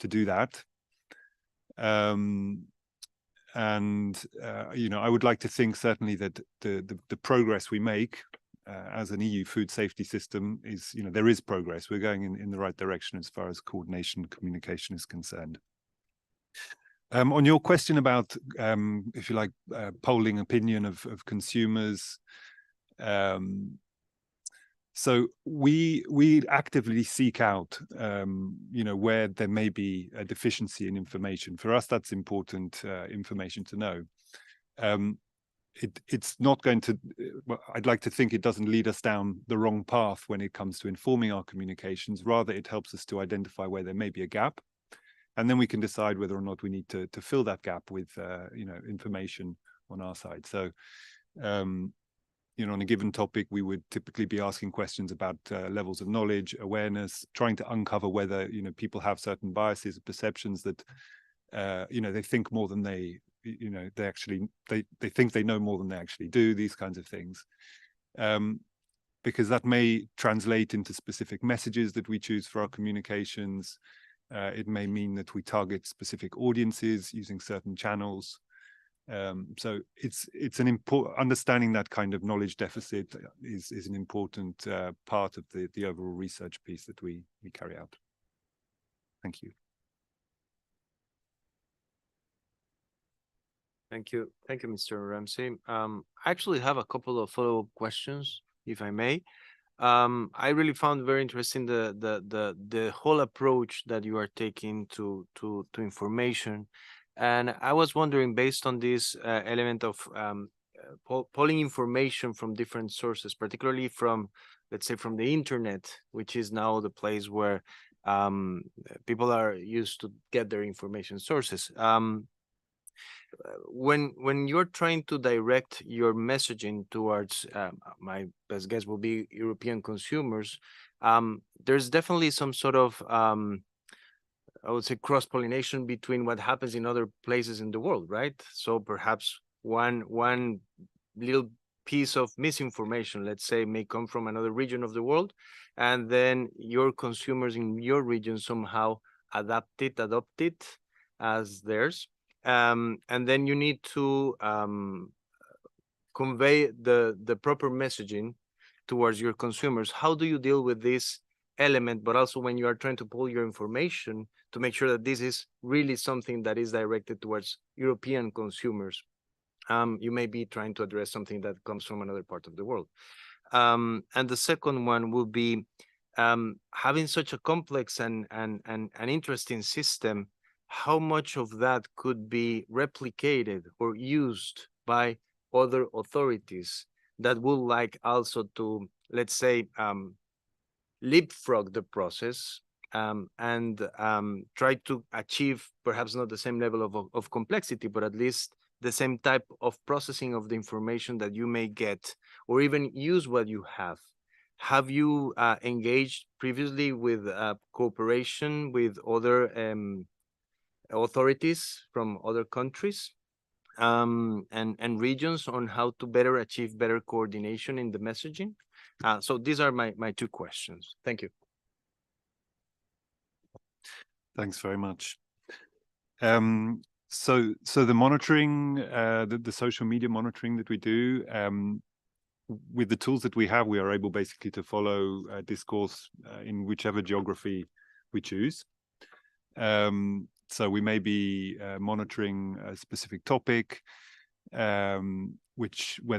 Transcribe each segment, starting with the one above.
do that. You know, I would like to think certainly that the progress we make as an EU food safety system is, you know, there is progress. We're going in the right direction as far as coordination communication is concerned. On your question about, if you like, polling opinion of consumers, so we actively seek out, you know, where there may be a deficiency in information. For us, that's important information to know. It's not going to, well, I'd like to think it doesn't lead us down the wrong path when it comes to informing our communications. Rather, it helps us to identify where there may be a gap. And then we can decide whether or not we need to fill that gap with, you know, information on our side. So, you know, on a given topic, we would typically be asking questions about levels of knowledge, awareness, trying to uncover whether, you know, people have certain biases, perceptions that, you know, they think more than they, you know, they think they know more than they actually do, these kinds of things. Because that may translate into specific messages that we choose for our communications. It may mean that we target specific audiences using certain channels. So it's an important, understanding that kind of knowledge deficit is an important part of the overall research piece that we carry out. Thank you. Thank you, Mr. Ramsey. I actually have a couple of follow-up questions, if I may. I really found very interesting the whole approach that you are taking to information, and I was wondering, based on this element of pulling information from different sources, particularly from, let's say, from the internet, which is now the place where people are used to get their information sources. When you're trying to direct your messaging towards, my best guess will be European consumers, there's definitely some sort of, I would say, cross-pollination between what happens in other places in the world, right? So perhaps one little piece of misinformation, let's say, may come from another region of the world, and then your consumers in your region somehow adopt it as theirs. And then you need to convey the proper messaging towards your consumers. How do you deal with this element, but also when you are trying to pull your information to make sure that this is really something that is directed towards European consumers? You may be trying to address something that comes from another part of the world. And the second one will be, having such a complex and interesting system, how much of that could be replicated or used by other authorities that would like also to, let's say, leapfrog the process, and try to achieve perhaps not the same level of complexity, but at least the same type of processing of the information that you may get, or even use what you have. Have you engaged previously with cooperation with other authorities from other countries and regions on how to better achieve better coordination in the messaging? So these are my two questions. Thank you. Thanks very much. So the monitoring, the social media monitoring that we do, with the tools that we have, we are able basically to follow discourse in whichever geography we choose. So we may be monitoring a specific topic, where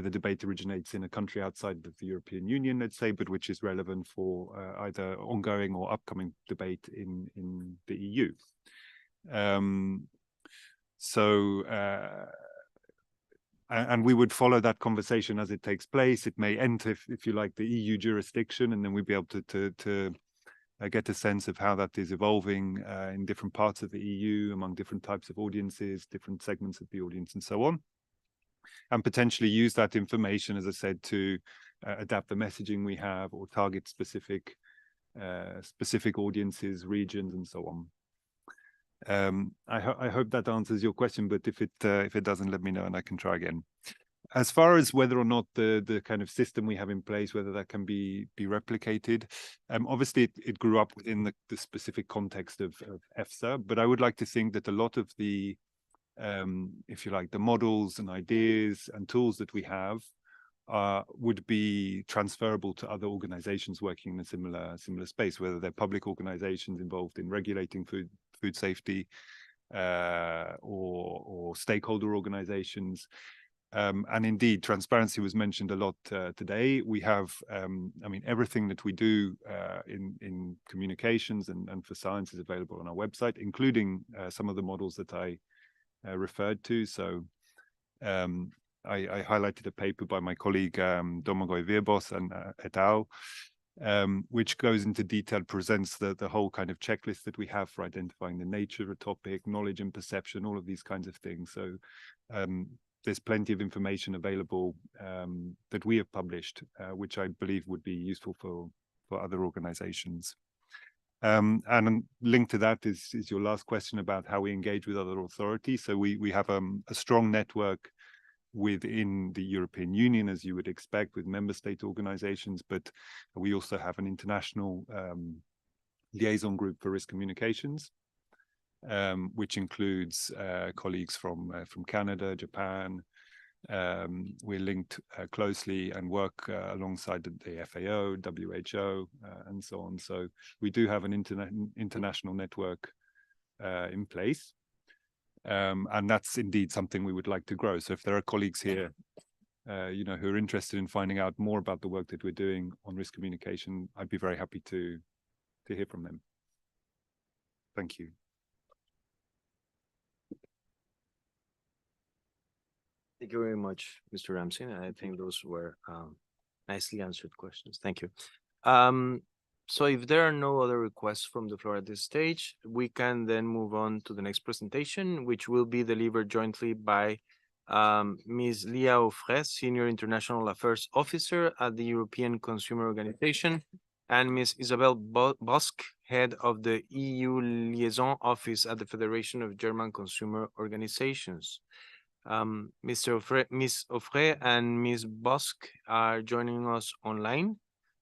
the debate originates in a country outside of the European Union, let's say, but which is relevant for either ongoing or upcoming debate in the EU. And we would follow that conversation as it takes place. It may enter, if you like, the EU jurisdiction, and then we'd be able to get a sense of how that is evolving in different parts of the EU, among different types of audiences, different segments of the audience, and so on. And potentially use that information, as I said, to adapt the messaging we have or target specific audiences, regions, and so on. I hope that answers your question, but if it doesn't, let me know and I can try again. As far as whether or not the kind of system we have in place, whether that can be replicated, obviously it grew up within the specific context of EFSA, but I would like to think that a lot of the, if you like, the models and ideas and tools that we have would be transferable to other organizations working in a similar space, whether they're public organizations involved in regulating food safety, or stakeholder organizations. And indeed, transparency was mentioned a lot today. We have, I mean, everything that we do in communications and for science is available on our website, including some of the models that I referred to. So I highlighted a paper by my colleague Domagoj Virbos and et al., which goes into detail, presents the whole kind of checklist that we have for identifying the nature of a topic, knowledge and perception, all of these kinds of things. So there's plenty of information available that we have published, which I believe would be useful for other organizations. And linked to that is your last question about how we engage with other authorities. So we have a strong network within the European Union, as you would expect, with member state organizations, but we also have an international liaison group for risk communications, which includes colleagues from Canada, Japan. We're linked closely and work alongside the FAO, WHO, and so on. So we do have an international network in place. And that's indeed something we would like to grow. So if there are colleagues here, you know, who are interested in finding out more about the work that we're doing on risk communication, I'd be very happy to hear from them. Thank you. Thank you very much, Mr. Ramsey. I think those were nicely answered questions. Thank you. So if there are no other requests from the floor at this stage, we can then move on to the next presentation, which will be delivered jointly by Ms. Leah Offray, Senior International Affairs Officer at the European Consumer Organization, and Ms. Isabel Bosk, Head of the EU Liaison Office at the Federation of German Consumer Organizations. Ms. Offray and Ms. Bosk are joining us online.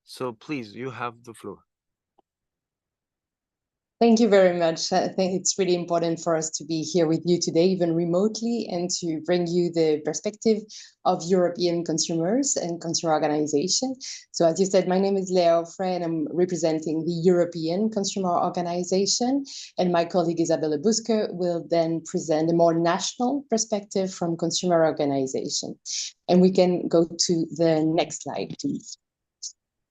So please, you have the floor. Thank you very much. I think it's really important for us to be here with you today, even remotely, and to bring you the perspective of European consumers and consumer organizations. So as you said, my name is Leah Offray, and I'm representing the European Consumer Organization. And my colleague Isabella Buske will then present a more national perspective from consumer organization. And we can go to the next slide, please.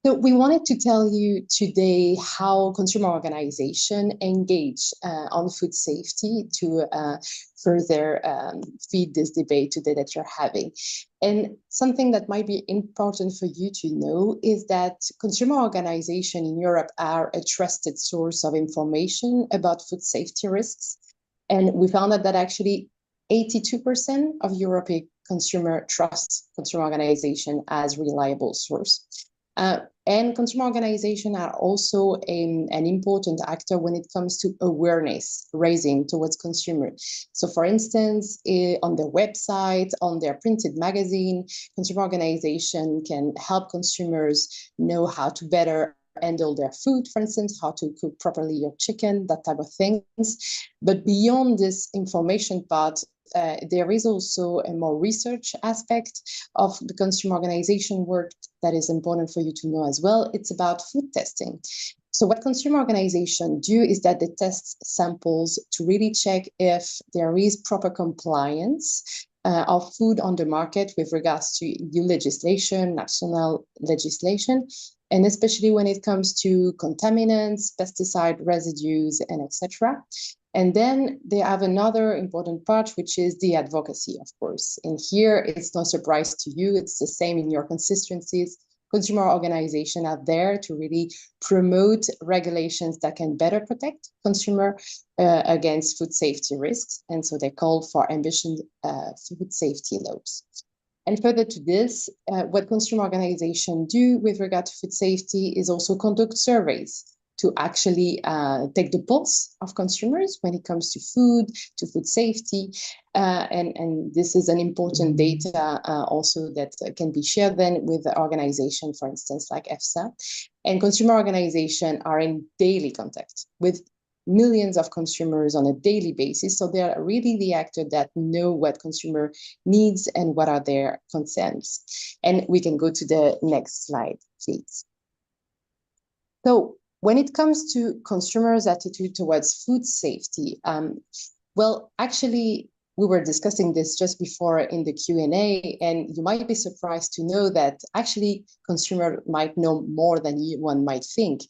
So we wanted to tell you today how consumer organizations engage on food safety to further feed this debate today that you're having. And something that might be important for you to know is that consumer organizations in Europe are a trusted source of information about food safety risks. And we found that actually 82% of European consumer trust consumer organization as reliable source. And consumer organizations are also an important actor when it comes to awareness raising towards consumers. So for instance, on their website, on their printed magazine, consumer organizations can help consumers know how to better handle their food, for instance, how to cook properly your chicken, that type of things. But beyond this information part, there is also a more research aspect of the consumer organization work that is important for you to know as well. It's about food testing. So what consumer organizations do is that they test samples to really check if there is proper compliance of food on the market with regards to EU legislation, national legislation, and especially when it comes to contaminants, pesticide residues, and etc. And then they have another important part, which is the advocacy, of course. And here, it's no surprise to you. It's the same in your constituencies. Consumer organizations are there to really promote regulations that can better protect consumer against food safety risks. And so they call for ambitious food safety laws. And further to this, what consumer organizations do with regard to food safety is also conduct surveys to actually take the pulse of consumers when it comes to food safety. And this is an important data also that can be shared then with the organization, for instance, like EFSA. And consumer organizations are in daily contact with millions of consumers on a daily basis. So they are really the actor that know what consumer needs and what are their concerns. And we can go to the next slide, please. So when it comes to consumers' attitude towards food safety, well, actually, we were discussing this just before in the Q&A, and you might be surprised to know that actually consumer might know more than one might think.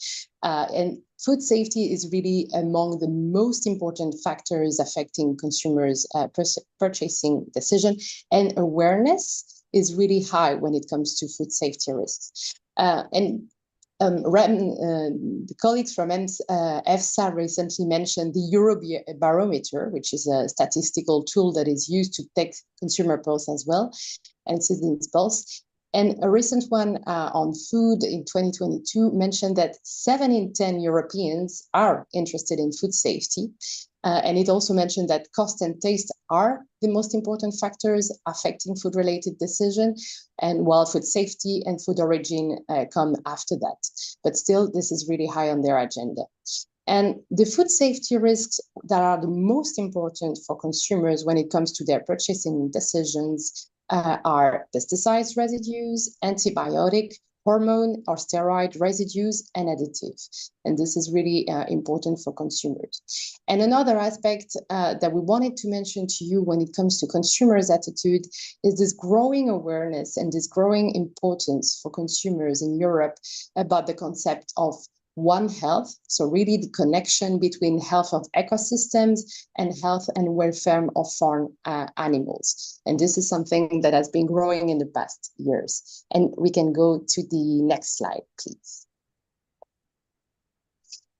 And food safety is really among the most important factors affecting consumers' purchasing decision, and awareness is really high when it comes to food safety risks. The colleagues from EFSA recently mentioned the Eurobarometer, which is a statistical tool that is used to take consumer pulse as well, and citizens' pulse. And a recent one on food in 2022 mentioned that 7 in 10 Europeans are interested in food safety. And it also mentioned that cost and taste are the most important factors affecting food-related decisions, and while food safety and food origin come after that. But still, this is really high on their agenda. And the food safety risks that are the most important for consumers when it comes to their purchasing decisions are pesticides residues, antibiotic, hormone or steroid residues, and additives. And this is really important for consumers. And another aspect that we wanted to mention to you when it comes to consumers' attitude is this growing awareness and this growing importance for consumers in Europe about the concept of One Health. So really the connection between health of ecosystems and health and welfare of farm animals. And this is something that has been growing in the past years. And we can go to the next slide, please.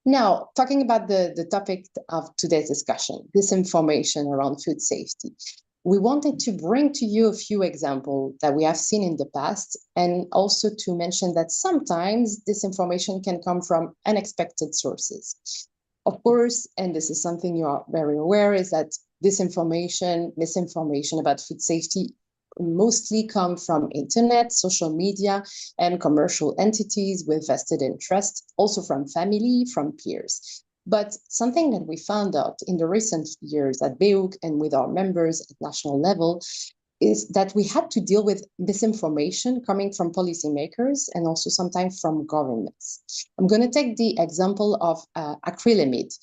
Now, talking about the topic of today's discussion, disinformation around food safety. We wanted to bring to you a few examples that we have seen in the past, and also to mention that sometimes disinformation can come from unexpected sources. Of course, and this is something you are very aware, is that disinformation, misinformation about food safety mostly come from internet, social media, and commercial entities with vested interest, also from family, from peers. But something that we found out in the recent years at BEUC and with our members at national level is that we had to deal with misinformation coming from policymakers and also sometimes from governments. I'm going to take the example of acrylamide,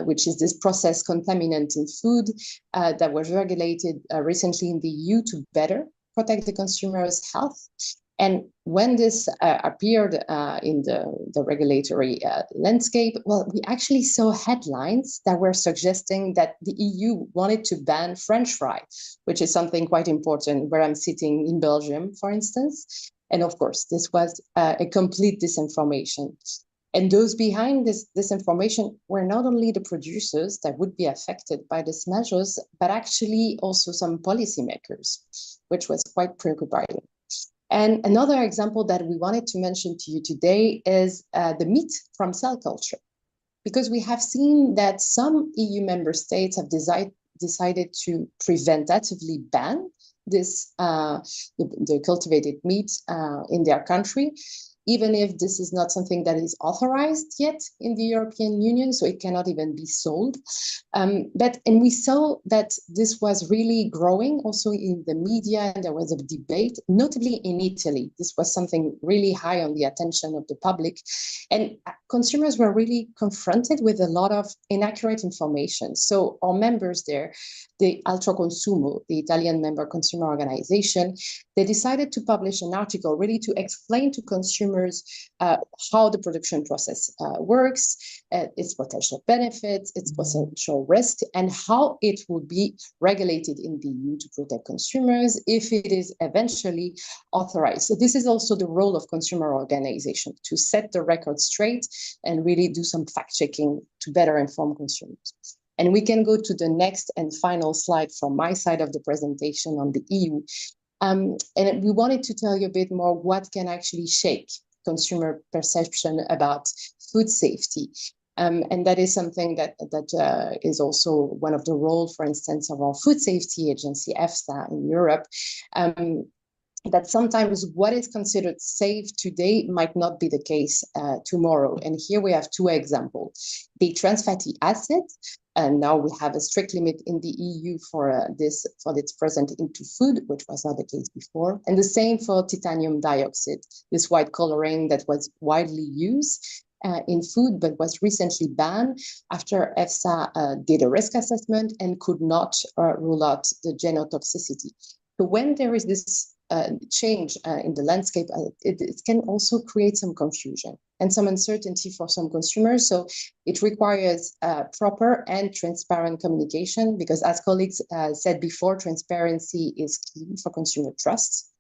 which is this processed contaminant in food that was regulated recently in the EU to better protect the consumer's health. And when this appeared in the regulatory landscape, well, we actually saw headlines that were suggesting that the EU wanted to ban French fry, which is something quite important where I'm sitting in Belgium, for instance. And of course, this was a complete disinformation. And those behind this disinformation were not only the producers that would be affected by these measures, but actually also some policymakers, which was quite preoccupying. And another example that we wanted to mention to you today is the meat from cell culture, because we have seen that some EU member states have decided to preventatively ban this the cultivated meat in their country, even if this is not something that is authorized yet in the European Union, so it cannot even be sold. And we saw that this was really growing also in the media, and there was a debate, notably in Italy. This was something really high on the attention of the public. And consumers were really confronted with a lot of inaccurate information. So our members there, the Altro Consumo, the Italian member consumer organization, they decided to publish an article really to explain to consumers how the production process works, its potential benefits, its potential risk, and how it would be regulated in the EU to protect consumers if it is eventually authorized. So this is also the role of consumer organizations, to set the record straight and really do some fact-checking to better inform consumers. And we can go to the next and final slide from my side of the presentation on the EU. And we wanted to tell you a bit more what can actually shake consumer perception about food safety. And that is something that is also one of the roles, for instance, of our food safety agency, EFSA, in Europe, that sometimes what is considered safe today might not be the case tomorrow. And here we have two examples. The trans fatty acids, and now we have a strict limit in the EU for its present into food, which was not the case before. And the same for titanium dioxide, this white coloring that was widely used in food, but was recently banned after EFSA did a risk assessment and could not rule out the genotoxicity. So when there is this change in the landscape, it can also create some confusion and some uncertainty for some consumers. So it requires proper and transparent communication, because as colleagues said before, transparency is key for consumer trust.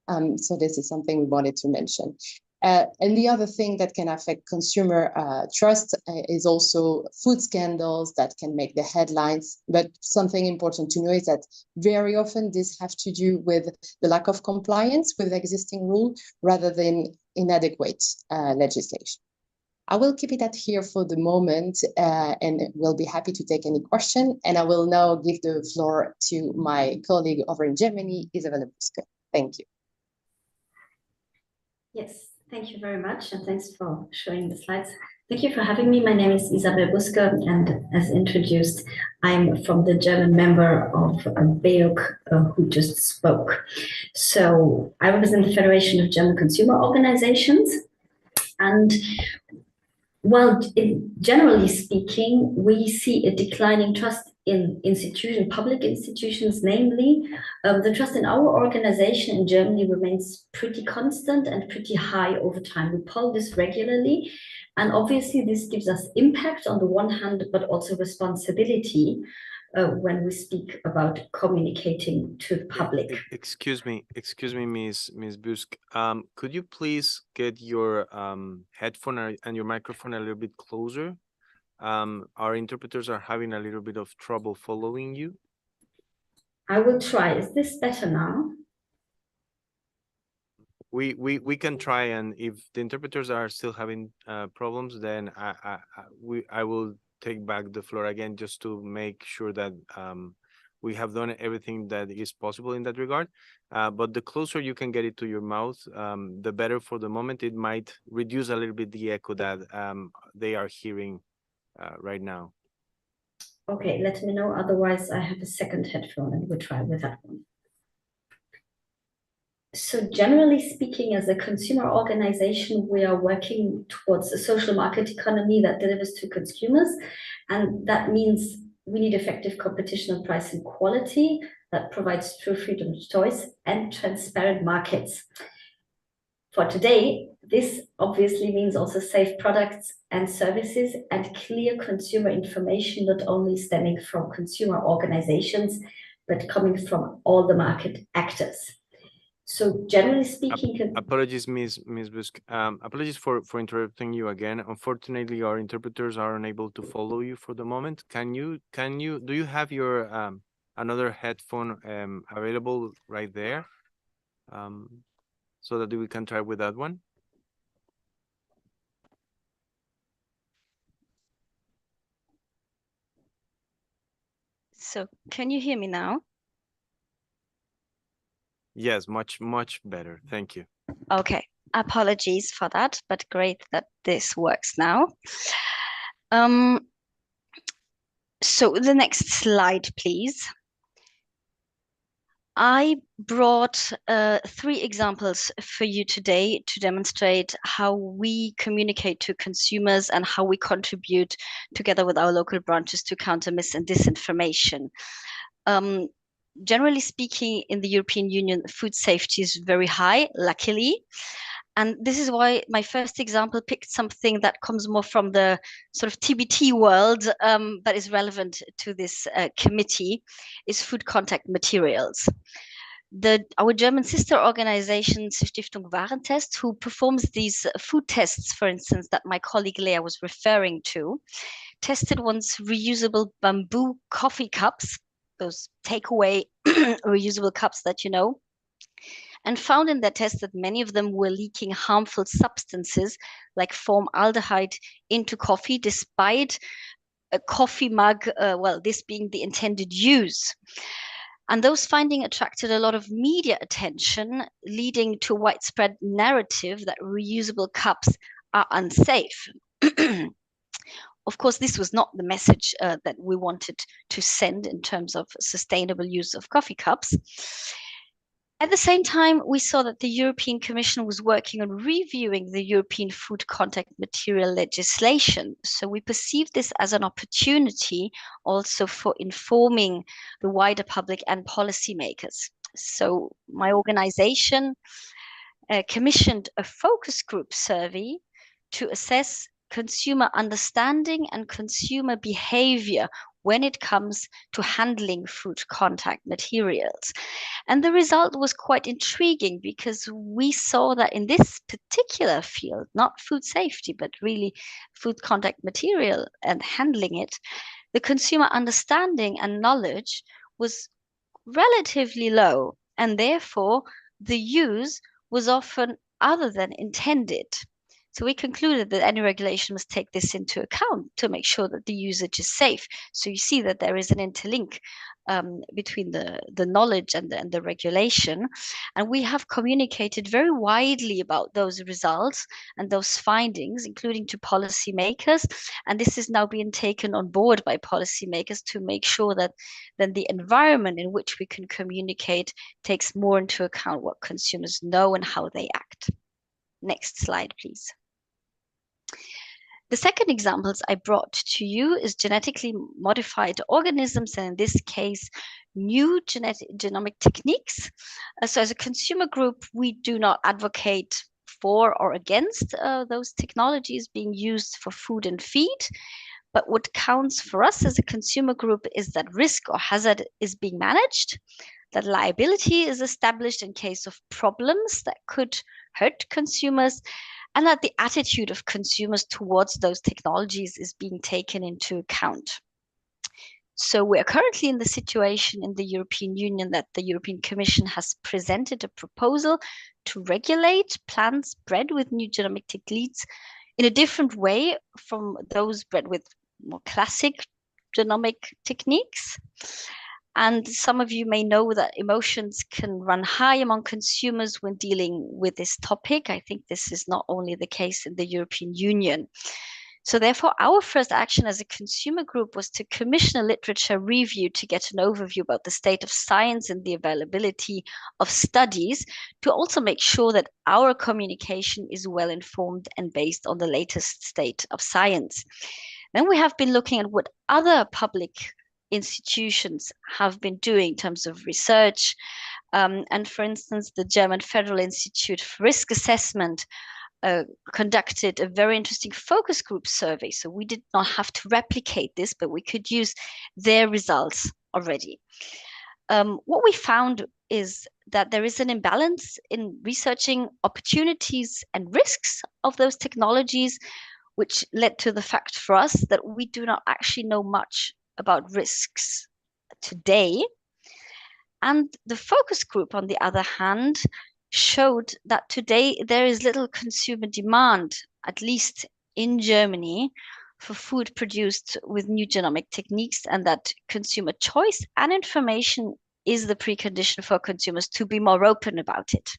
So this is something we wanted to mention. And the other thing that can affect consumer trust is also food scandals that can make the headlines. But something important to know is that very often this have to do with the lack of compliance with existing rule rather than inadequate legislation. I will keep it at here for the moment, and we'll be happy to take any question. And I will now give the floor to my colleague over in Germany, Isabella Buske. Thank you. Yes. Thank you very much, and thanks for showing the slides. Thank you for having me. My name is Isabel Buske, and as introduced, I'm from the German member of BEOC, who just spoke. So I represent the Federation of German Consumer Organizations, and well, generally speaking, we see a declining trust in public institutions, namely, the trust in our organization in Germany remains pretty constant and pretty high over time. We poll this regularly, and obviously this gives us impact on the one hand, but also responsibility when we speak about communicating to the public. Excuse me, Ms. Busk. Could you please get your headphone and your microphone a little bit closer? Our interpreters are having a little bit of trouble following you. I will try. Is this better now? We can try, and if the interpreters are still having problems, then I will take back the floor again, just to make sure that we have done everything that is possible in that regard. But the closer you can get it to your mouth, the better for the moment. It might reduce a little bit the echo that they are hearing right now. Okay, let me know. Otherwise, I have a second headphone and we'll try with that one. So generally speaking, as a consumer organization, we are working towards a social market economy that delivers to consumers. And that means we need effective competition on price and quality that provides true freedom of choice and transparent markets. For today, this obviously means also safe products and services and clear consumer information, not only stemming from consumer organizations, but coming from all the market actors. So generally speaking, apologies, Ms. Busk. Apologies for interrupting you again. Unfortunately, our interpreters are unable to follow you for the moment. Do you have your another headphone available right there, so that we can try with that one? So can you hear me now? Yes, much better. Thank you. Okay, apologies for that, but great that this works now. So the next slide, please. I brought 3 examples for you today to demonstrate how we communicate to consumers and how we contribute together with our local branches to counter mis and disinformation. Generally speaking, in the European Union, food safety is very high, luckily. And this is why my first example picked something that comes more from the sort of TBT world, but is relevant to this committee, is food contact materials. Our German sister organization, Stiftung Warentest, who performs these food tests, for instance, that my colleague Lea was referring to, tested once reusable bamboo coffee cups, those takeaway reusable cups that you know, and found in their tests that many of them were leaking harmful substances like formaldehyde into coffee, despite a coffee mug, this being the intended use. And those findings attracted a lot of media attention, leading to a widespread narrative that reusable cups are unsafe. Of course, this was not the message that we wanted to send in terms of sustainable use of coffee cups. At the same time, we saw that the European Commission was working on reviewing the European food contact material legislation. So we perceived this as an opportunity also for informing the wider public and policymakers. So my organization commissioned a focus group survey to assess consumer understanding and consumer behavior when it comes to handling food contact materials. And the result was quite intriguing because we saw that in this particular field, not food safety, but really food contact material and handling it, the consumer understanding and knowledge was relatively low, and therefore the use was often other than intended. So we concluded that any regulation must take this into account to make sure that the usage is safe. So you see that there is an interlink between the knowledge and the regulation. And we have communicated very widely about those results and those findings, including to policymakers. And this is now being taken on board by policymakers to make sure that then the environment in which we can communicate takes more into account what consumers know and how they act. Next slide, please. The second examples I brought to you is genetically modified organisms, and in this case, new genomic techniques. So as a consumer group, we do not advocate for or against those technologies being used for food and feed. But what counts for us as a consumer group is that risk or hazard is being managed, that liability is established in case of problems that could hurt consumers, and that the attitude of consumers towards those technologies is being taken into account. So we are currently in the situation in the European Union that the European Commission has presented a proposal to regulate plants bred with new genomic techniques in a different way from those bred with more classic genomic techniques. And some of you may know that emotions can run high among consumers when dealing with this topic. I think this is not only the case in the European Union. So therefore, our first action as a consumer group was to commission a literature review to get an overview about the state of science and the availability of studies, to also make sure that our communication is well informed and based on the latest state of science. Then we have been looking at what other public institutions have been doing in terms of research. And for instance, the German Federal Institute for Risk Assessment conducted a very interesting focus group survey. So we did not have to replicate this, but we could use their results already. What we found is that there is an imbalance in researching opportunities and risks of those technologies, which led to the fact for us that we do not actually know much about risks today. And the focus group, on the other hand, showed that today there is little consumer demand, at least in Germany, for food produced with new genomic techniques, and that consumer choice and information is the precondition for consumers to be more open about it.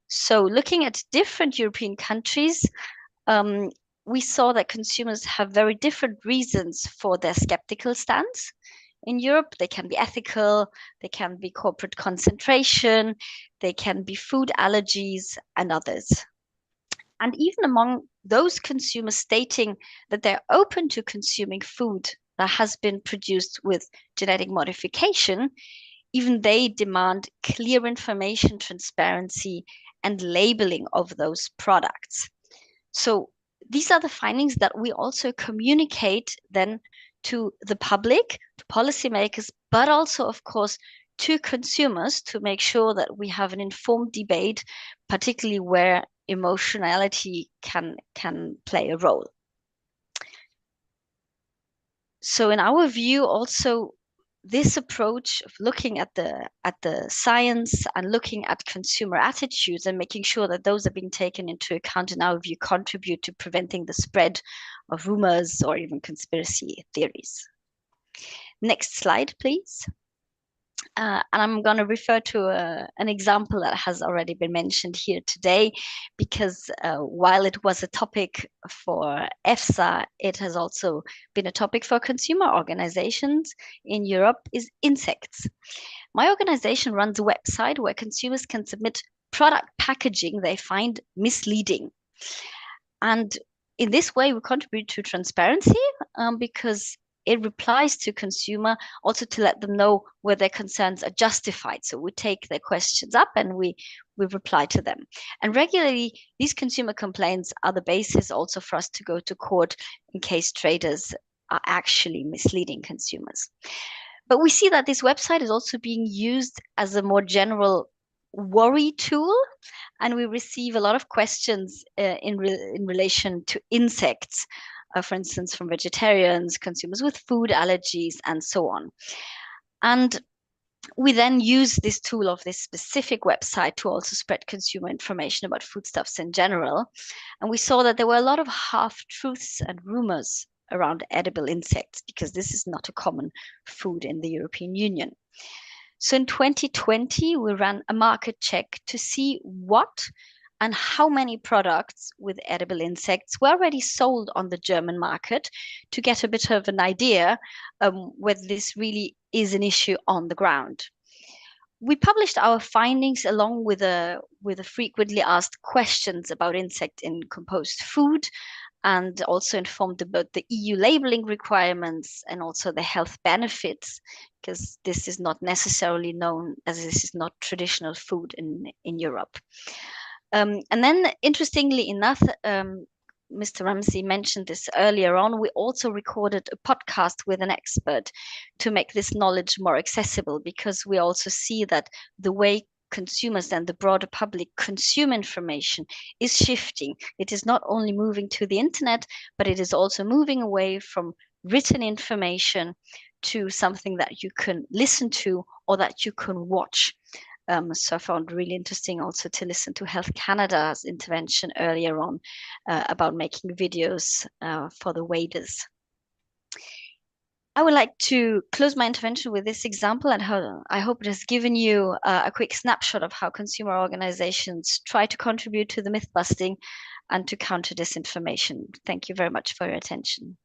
So looking at different European countries, we saw that consumers have very different reasons for their skeptical stance. In Europe, they can be ethical, they can be corporate concentration, they can be food allergies, and others. And even among those consumers stating that they're open to consuming food that has been produced with genetic modification, even they demand clear information, transparency, and labeling of those products. So these are the findings that we also communicate then to the public, to policymakers, but also, of course, to consumers, to make sure that we have an informed debate, particularly where emotionality can play a role. So in our view, also, this approach of looking at the science and looking at consumer attitudes and making sure that those are being taken into account in our view contribute to preventing the spread of rumors or even conspiracy theories. Next slide, please. And I'm going to refer to an example that has already been mentioned here today, because while it was a topic for EFSA, it has also been a topic for consumer organizations in Europe, is insects. My organization runs a website where consumers can submit product packaging they find misleading. And in this way, we contribute to transparency because it replies to consumer also to let them know where their concerns are justified. So we take their questions up and we reply to them. And regularly, these consumer complaints are the basis also for us to go to court in case traders are actually misleading consumers. But we see that this website is also being used as a more general worry tool, and we receive a lot of questions in relation to insects, for instance, from vegetarians, consumers with food allergies, and so on. And we then use this tool of this specific website to also spread consumer information about foodstuffs in general. And we saw that there were a lot of half-truths and rumors around edible insects, because this is not a common food in the European Union. So in 2020, we ran a market check to see what and how many products with edible insects were already sold on the German market, to get a bit of an idea whether this really is an issue on the ground. We published our findings along with a frequently asked questions about insect in composed food, and also informed about the EU labeling requirements and also the health benefits, because this is not necessarily known, as this is not traditional food in Europe. And then, interestingly enough, Mr. Ramsey mentioned this earlier on, we also recorded a podcast with an expert to make this knowledge more accessible, because we also see that the way consumers and the broader public consume information is shifting. It is not only moving to the internet, but it is also moving away from written information to something that you can listen to or that you can watch. So I found really interesting also to listen to Health Canada's intervention earlier on about making videos for the waders. I would like to close my intervention with this example, and I hope it has given you a quick snapshot of how consumer organizations try to contribute to the myth busting and to counter disinformation. Thank you very much for your attention.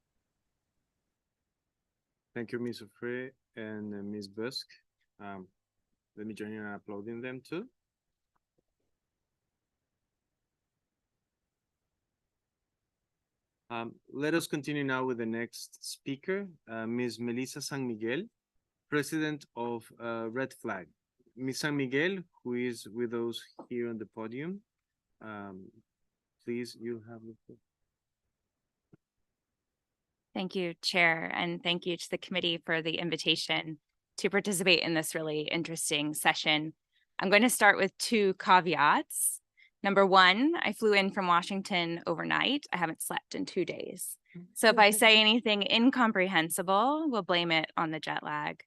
Thank you, Ms. Offray and Ms. Busk. Let me join you in uploading them too. Let us continue now with the next speaker, Ms. Melissa San Miguel, President of Red Flag. Ms. San Miguel, who is with us here on the podium, please, you have the floor. Thank you, Chair, and thank you to the committee for the invitation to participate in this really interesting session. I'm going to start with 2 caveats. Number 1, I flew in from Washington overnight. I haven't slept in 2 days. So if I say anything incomprehensible, we'll blame it on the jet lag.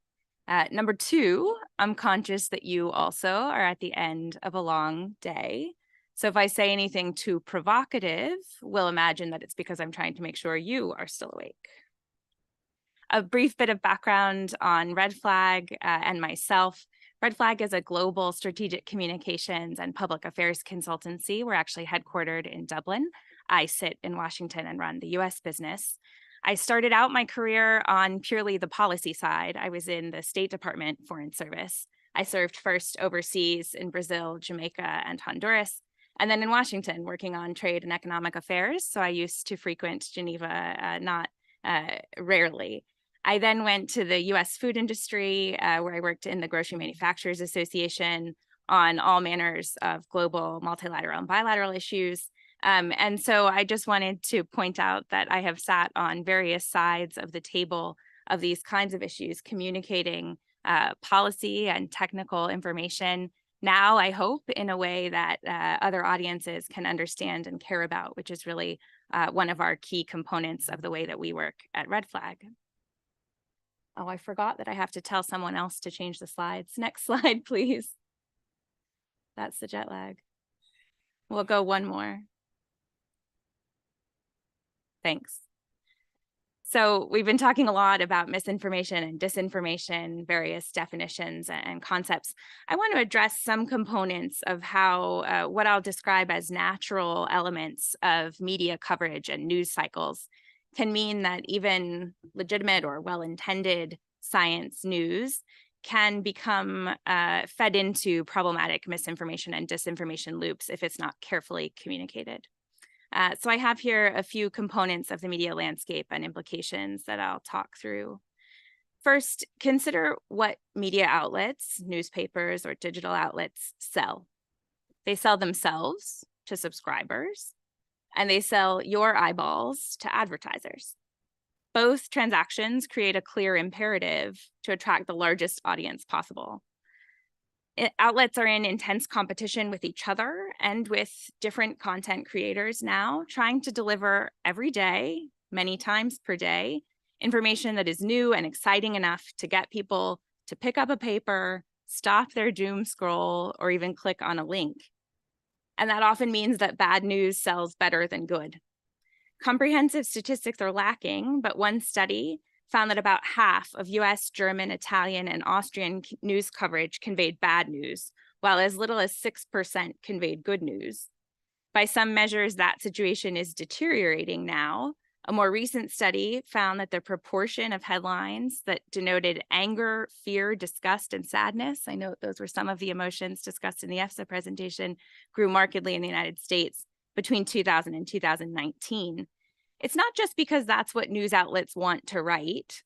Number 2, I'm conscious that you also are at the end of a long day. So if I say anything too provocative, we'll imagine that it's because I'm trying to make sure you are still awake. A brief bit of background on Red Flag and myself. Red Flag is a global strategic communications and public affairs consultancy. We're actually headquartered in Dublin. I sit in Washington and run the US business. I started out my career on purely the policy side. I was in the State Department Foreign Service. I served first overseas in Brazil, Jamaica, and Honduras, and then in Washington working on trade and economic affairs. So I used to frequent Geneva, not rarely. I then went to the US food industry, where I worked in the Grocery Manufacturers Association on all manners of global multilateral and bilateral issues. And so I just wanted to point out that I have sat on various sides of the table of these kinds of issues, communicating policy and technical information. Now, I hope in a way that other audiences can understand and care about, which is really one of our key components of the way that we work at Red Flag. Oh, I forgot that I have to tell someone else to change the slides. Next slide, please. That's the jet lag. We'll go one more. Thanks. So we've been talking a lot about misinformation and disinformation, various definitions and concepts. I want to address some components of how what I'll describe as natural elements of media coverage and news cycles can mean that even legitimate or well-intended science news can become fed into problematic misinformation and disinformation loops if it's not carefully communicated. So I have here a few components of the media landscape and implications that I'll talk through. First, consider what media outlets, newspapers or digital outlets sell. They sell themselves to subscribers, and they sell your eyeballs to advertisers. Both transactions create a clear imperative to attract the largest audience possible. Outlets are in intense competition with each other and with different content creators now, trying to deliver every day, many times per day, information that is new and exciting enough to get people to pick up a paper, stop their doom scroll, or even click on a link. And that often means that bad news sells better than good. Comprehensive statistics are lacking, but one study found that about half of US, German, Italian, and Austrian news coverage conveyed bad news, while as little as 6% conveyed good news. By some measures, that situation is deteriorating now. A more recent study found that the proportion of headlines that denoted anger, fear, disgust, and sadness, I know those were some of the emotions discussed in the EFSA presentation, grew markedly in the United States between 2000 and 2019. It's not just because that's what news outlets want to write,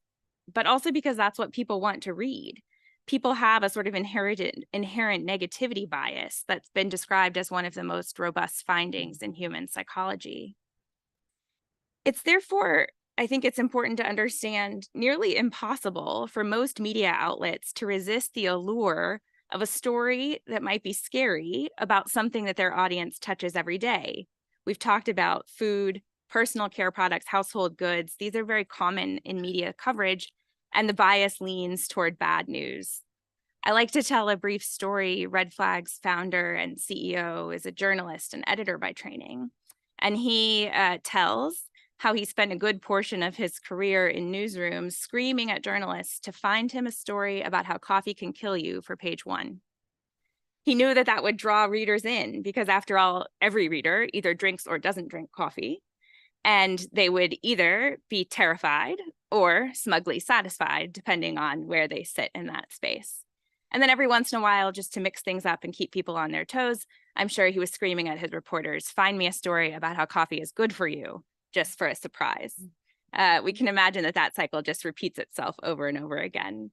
but also because that's what people want to read. People have a sort of inherent negativity bias that's been described as one of the most robust findings in human psychology. It's therefore, I think it's important to understand, nearly impossible for most media outlets to resist the allure of a story that might be scary about something that their audience touches every day. We've talked about food, personal care products, household goods. These are very common in media coverage, and the bias leans toward bad news. I like to tell a brief story. Red Flag's founder and CEO is a journalist and editor by training, and he tells how he spent a good portion of his career in newsrooms screaming at journalists to find him a story about how coffee can kill you for page 1. He knew that that would draw readers in because, after all, every reader either drinks or doesn't drink coffee. And they would either be terrified or smugly satisfied, depending on where they sit in that space. And then every once in a while, just to mix things up and keep people on their toes, I'm sure he was screaming at his reporters, find me a story about how coffee is good for you, just for a surprise. We can imagine that that cycle just repeats itself over and over again.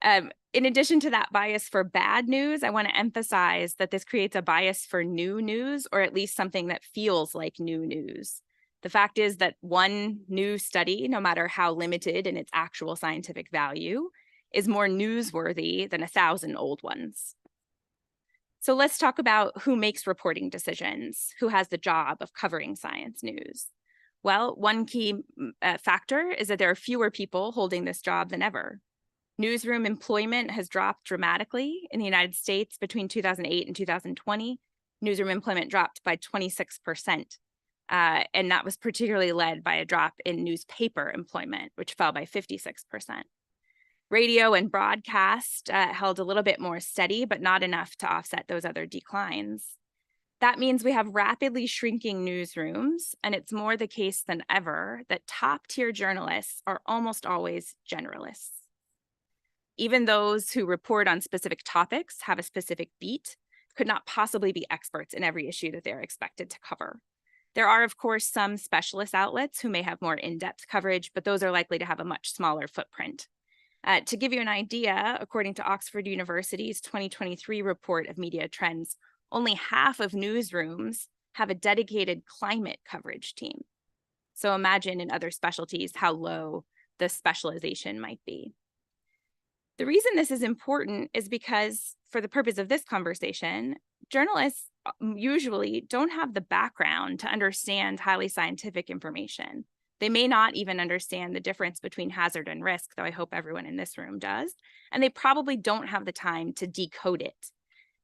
In addition to that bias for bad news, I want to emphasize that this creates a bias for new news, or at least something that feels like new news. The fact is that one new study, no matter how limited in its actual scientific value, is more newsworthy than 1,000 old ones. So let's talk about who makes reporting decisions, who has the job of covering science news. Well, one key factor is that there are fewer people holding this job than ever. Newsroom employment has dropped dramatically in the United States between 2008 and 2020. Newsroom employment dropped by 26%. And that was particularly led by a drop in newspaper employment, which fell by 56%. Radio and broadcast held a little bit more steady, but not enough to offset those other declines. That means we have rapidly shrinking newsrooms, and it's more the case than ever that top-tier journalists are almost always generalists. Even those who report on specific topics, have a specific beat, could not possibly be experts in every issue that they're expected to cover. There are, of course, some specialist outlets who may have more in-depth coverage, but those are likely to have a much smaller footprint. To give you an idea, according to Oxford University's 2023 report of media trends, only half of newsrooms have a dedicated climate coverage team. So imagine in other specialties how low the specialization might be. The reason this is important is because, for the purpose of this conversation, journalists usually don't have the background to understand highly scientific information. They may not even understand the difference between hazard and risk, though I hope everyone in this room does, and they probably don't have the time to decode it.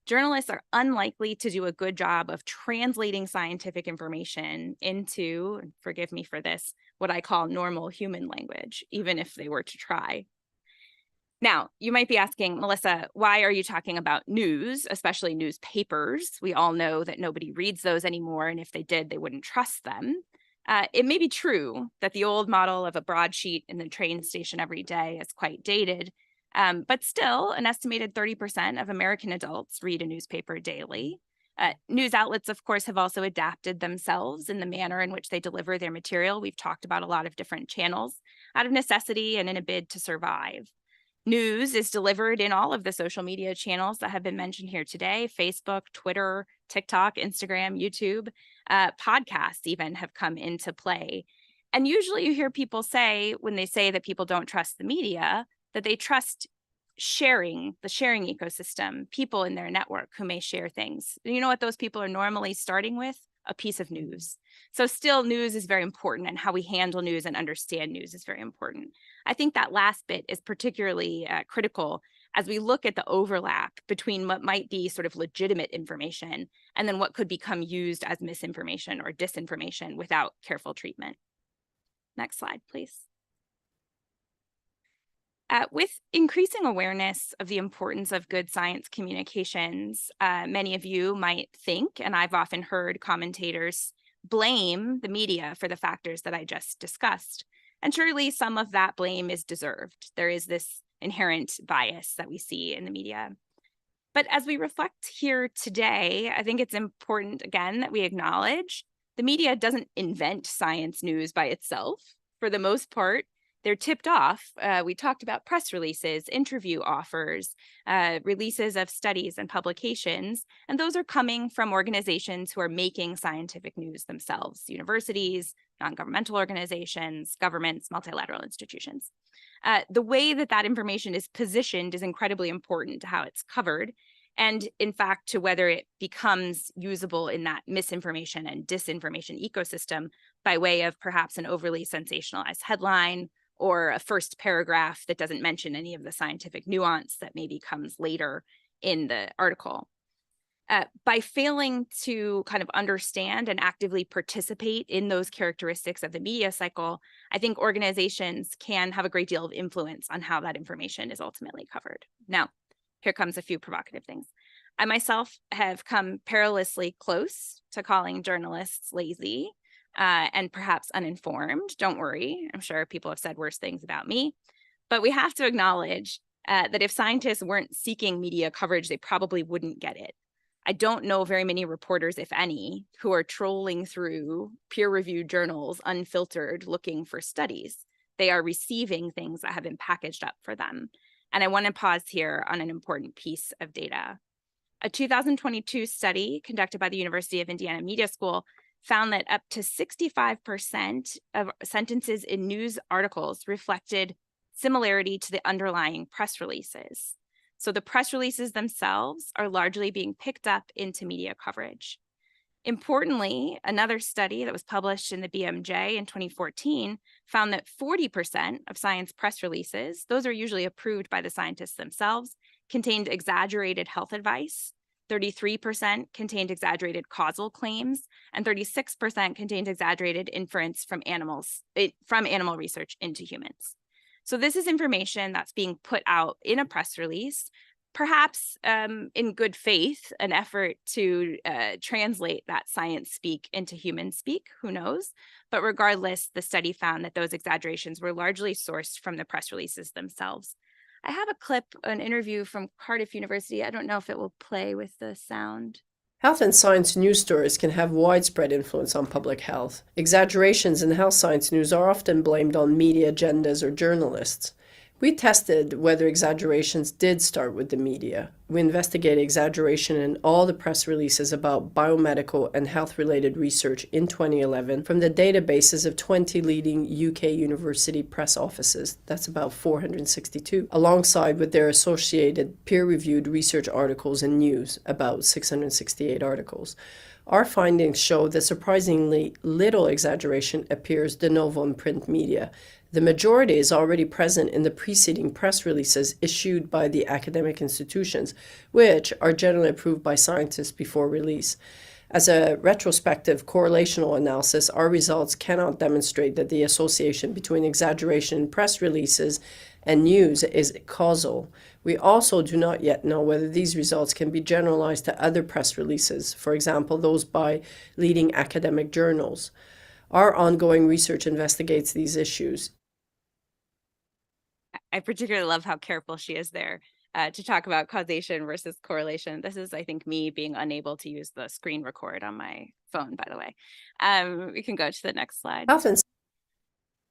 Journalists are unlikely to do a good job of translating scientific information into, forgive me for this, what I call normal human language, even if they were to try. Now, you might be asking, Melissa, why are you talking about news, especially newspapers? We all know that nobody reads those anymore, and if they did, they wouldn't trust them. It may be true that the old model of a broadsheet in the train station every day is quite dated, but still, an estimated 30% of American adults read a newspaper daily. News outlets, of course, have also adapted themselves in the manner in which they deliver their material. We've talked about a lot of different channels out of necessity and in a bid to survive. News is delivered in all of the social media channels that have been mentioned here today: Facebook, Twitter, TikTok, Instagram, YouTube. Podcasts even have come into play. And usually you hear people say, when they say that people don't trust the media, that they trust the sharing ecosystem, people in their network who may share things. You know what those people are normally starting with? A piece of news. So still, news is very important, and how we handle news and understand news is very important. I think that last bit is particularly critical as we look at the overlap between what might be sort of legitimate information and then what could become used as misinformation or disinformation without careful treatment. Next slide, please. With increasing awareness of the importance of good science communications, many of you might think, and I've often heard commentators blame the media for the factors that I just discussed. And surely some of that blame is deserved. There is this inherent bias that we see in the media. But as we reflect here today, I think it's important, again, that we acknowledge the media doesn't invent science news by itself. For the most part, they're tipped off. We talked about press releases, interview offers, releases of studies and publications, and those are coming from organizations who are making scientific news themselves: universities, non-governmental organizations, governments, multilateral institutions. The way that that information is positioned is incredibly important to how it's covered, and in fact, to whether it becomes usable in that misinformation and disinformation ecosystem by way of perhaps an overly sensationalized headline or a first paragraph that doesn't mention any of the scientific nuance that maybe comes later in the article. By failing to kind of understand and actively participate in those characteristics of the media cycle, I think organizations can have a great deal of influence on how that information is ultimately covered. Now, here comes a few provocative things. I myself have come perilously close to calling journalists lazy and perhaps uninformed. Don't worry, I'm sure people have said worse things about me, but we have to acknowledge that if scientists weren't seeking media coverage, they probably wouldn't get it. I don't know very many reporters, if any, who are trolling through peer-reviewed journals unfiltered looking for studies. They are receiving things that have been packaged up for them. And I want to pause here on an important piece of data. A 2022 study conducted by the University of Indiana Media School found that up to 65% of sentences in news articles reflected similarity to the underlying press releases. So the press releases themselves are largely being picked up into media coverage. Importantly, another study that was published in the BMJ in 2014 found that 40% of science press releases, those are usually approved by the scientists themselves, contained exaggerated health advice, 33% contained exaggerated causal claims, and 36% contained exaggerated inference from animal research into humans. So this is information that's being put out in a press release, perhaps in good faith, an effort to translate that science speak into human speak, who knows? But regardless, the study found that those exaggerations were largely sourced from the press releases themselves. I have a clip, an interview from Cardiff University. I don't know if it will play with the sound. Health and science news stories can have widespread influence on public health. Exaggerations in health science news are often blamed on media agendas or journalists. We tested whether exaggerations did start with the media. We investigated exaggeration in all the press releases about biomedical and health-related research in 2011 from the databases of 20 leading UK university press offices, that's about 462, alongside with their associated peer-reviewed research articles and news, about 668 articles. Our findings show that surprisingly little exaggeration appears de novo in print media. The majority is already present in the preceding press releases issued by the academic institutions, which are generally approved by scientists before release. As a retrospective correlational analysis, our results cannot demonstrate that the association between exaggeration in press releases and news is causal. We also do not yet know whether these results can be generalized to other press releases, for example, those by leading academic journals. Our ongoing research investigates these issues. I particularly love how careful she is there to talk about causation versus correlation. This is, I think, me being unable to use the screen record on my phone, by the way. We can go to the next slide.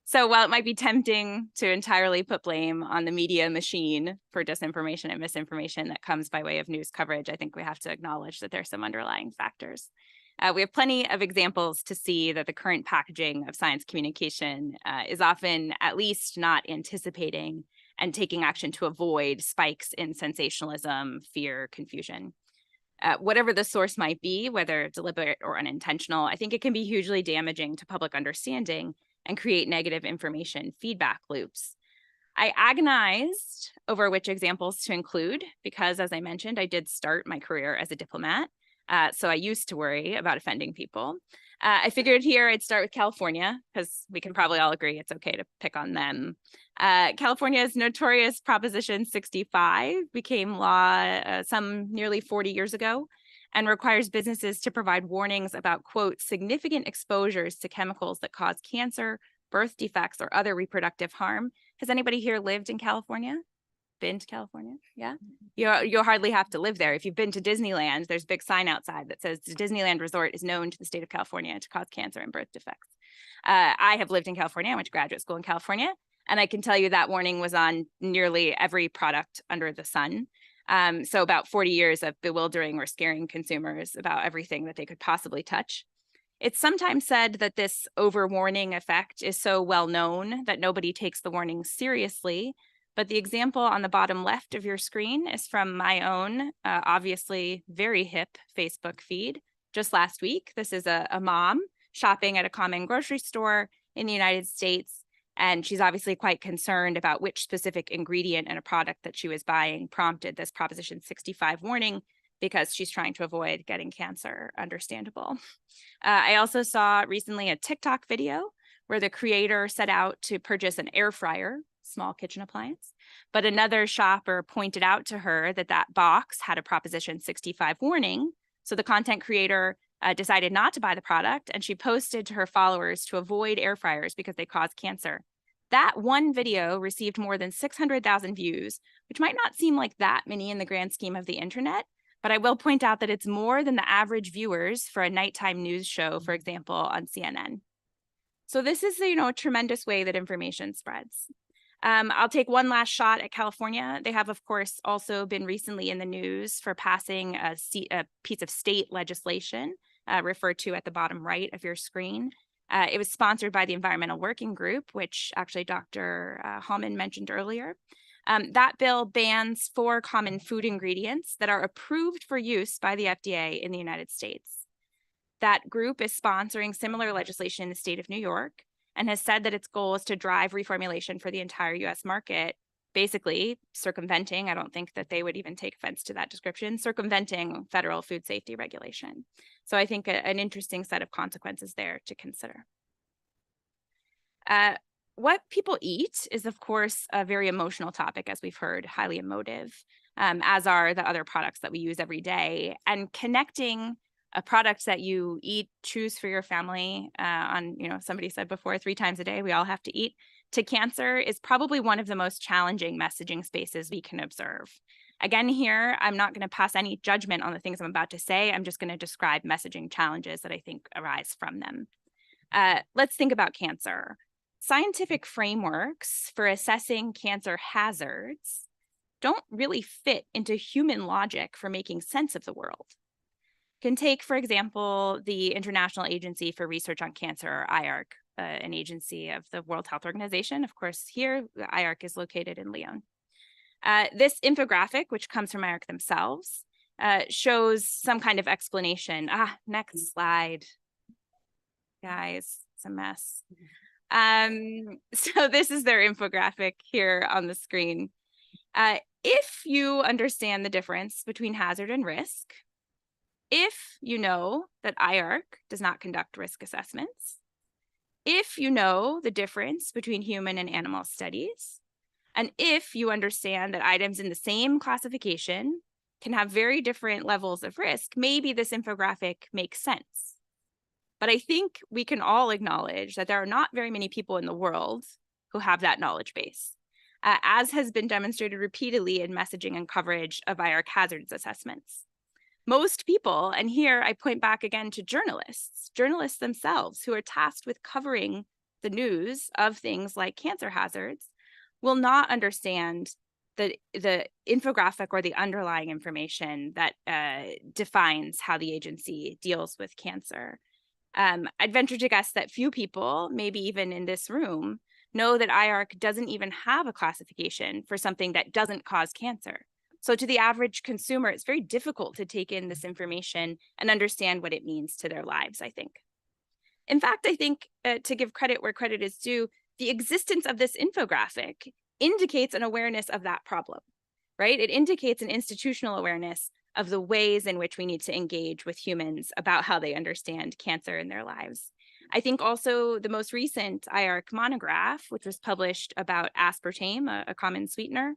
So while it might be tempting to entirely put blame on the media machine for disinformation and misinformation that comes by way of news coverage, I think we have to acknowledge that there's some underlying factors. We have plenty of examples to see that the current packaging of science communication is often at least not anticipating and taking action to avoid spikes in sensationalism, fear, confusion. Whatever the source might be, whether deliberate or unintentional, I think it can be hugely damaging to public understanding and create negative information feedback loops. I agonized over which examples to include because, as I mentioned, I did start my career as a diplomat. So I used to worry about offending people. I figured here I'd start with California because we can probably all agree it's okay to pick on them. California's notorious Proposition 65 became law some nearly 40 years ago and requires businesses to provide warnings about, quote, significant exposures to chemicals that cause cancer, birth defects, or other reproductive harm. Has anybody here lived in California? Been to California? Yeah. You'll hardly have to live there. If you've been to Disneyland, there's a big sign outside that says the Disneyland Resort is known to the state of California to cause cancer and birth defects. I have lived in California. I went to graduate school in California, and I can tell you that warning was on nearly every product under the sun. So about 40 years of bewildering or scaring consumers about everything that they could possibly touch. It's sometimes said that this overwarning effect is so well known that nobody takes the warning seriously. But the example on the bottom left of your screen is from my own, obviously very hip Facebook feed. Just last week, this is a mom shopping at a common grocery store in the United States. And she's obviously quite concerned about which specific ingredient in a product that she was buying prompted this Proposition 65 warning because she's trying to avoid getting cancer. Understandable. I also saw recently a TikTok video where the creator set out to purchase an air fryer, small kitchen appliance, but another shopper pointed out to her that that box had a Proposition 65 warning. So the content creator decided not to buy the product, and she posted to her followers to avoid air fryers because they cause cancer. That one video received more than 600,000 views, which might not seem like that many in the grand scheme of the internet, but I will point out that it's more than the average viewers for a nighttime news show, for example, on CNN. So this is, a tremendous way that information spreads. I'll take one last shot at California. They have, of course, also been recently in the news for passing a piece of state legislation referred to at the bottom right of your screen. It was sponsored by the Environmental Working Group, which actually Dr. Hallman mentioned earlier. That bill bans 4 common food ingredients that are approved for use by the FDA in the United States. That group is sponsoring similar legislation in the state of New York and has said that its goal is to drive reformulation for the entire US market, basically circumventing, I don't think that they would even take offense to that description, circumventing federal food safety regulation. So I think an interesting set of consequences there to consider. What people eat is, of course, a very emotional topic, as we've heard, highly emotive, as are the other products that we use every day. And connecting a product that you eat, choose for your family on, somebody said before, 3 times a day, we all have to eat, to cancer is probably one of the most challenging messaging spaces we can observe. Again, here, I'm not going to pass any judgment on the things I'm about to say. I'm just going to describe messaging challenges that I think arise from them. Let's think about cancer. Scientific frameworks for assessing cancer hazards don't really fit into human logic for making sense of the world. Can take, for example, the International Agency for Research on Cancer, or IARC, an agency of the World Health Organization. Of course, here, the IARC is located in Lyon. This infographic, which comes from IARC themselves, shows some kind of explanation. Next slide. Guys, it's a mess. So this is their infographic here on the screen. If you understand the difference between hazard and risk, if you know that IARC does not conduct risk assessments, if you know the difference between human and animal studies, and if you understand that items in the same classification can have very different levels of risk, maybe this infographic makes sense. But I think we can all acknowledge that there are not very many people in the world who have that knowledge base, as has been demonstrated repeatedly in messaging and coverage of IARC hazards assessments. Most people, and here I point back again to journalists themselves who are tasked with covering the news of things like cancer hazards, will not understand the infographic or the underlying information that defines how the agency deals with cancer. I'd venture to guess that few people, maybe even in this room, know that IARC doesn't even have a classification for something that doesn't cause cancer. So to the average consumer, it's very difficult to take in this information and understand what it means to their lives, I think. In fact, I think to give credit where credit is due, the existence of this infographic indicates an awareness of that problem, right? It indicates an institutional awareness of the ways in which we need to engage with humans about how they understand cancer in their lives. I think also the most recent IARC monograph, which was published about aspartame, a common sweetener,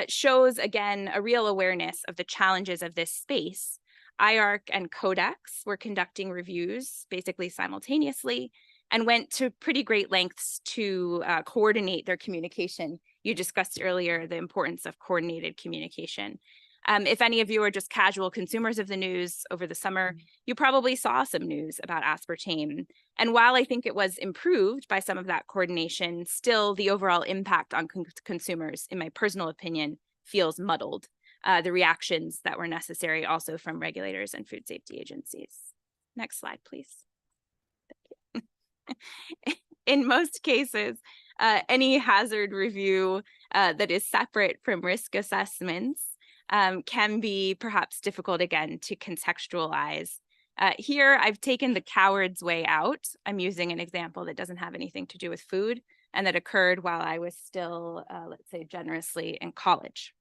shows again a real awareness of the challenges of this space. IARC and Codex were conducting reviews basically simultaneously and went to pretty great lengths to coordinate their communication. You discussed earlier the importance of coordinated communication. If any of you are just casual consumers of the news over the summer, you probably saw some news about aspartame. And while I think it was improved by some of that coordination, still the overall impact on consumers, in my personal opinion, feels muddled. The reactions that were necessary also from regulators and food safety agencies. Next slide, please. In most cases, any hazard review that is separate from risk assessments can be perhaps difficult again to contextualize. Here, I've taken the coward's way out. I'm using an example that doesn't have anything to do with food and that occurred while I was still, let's say, generously in college.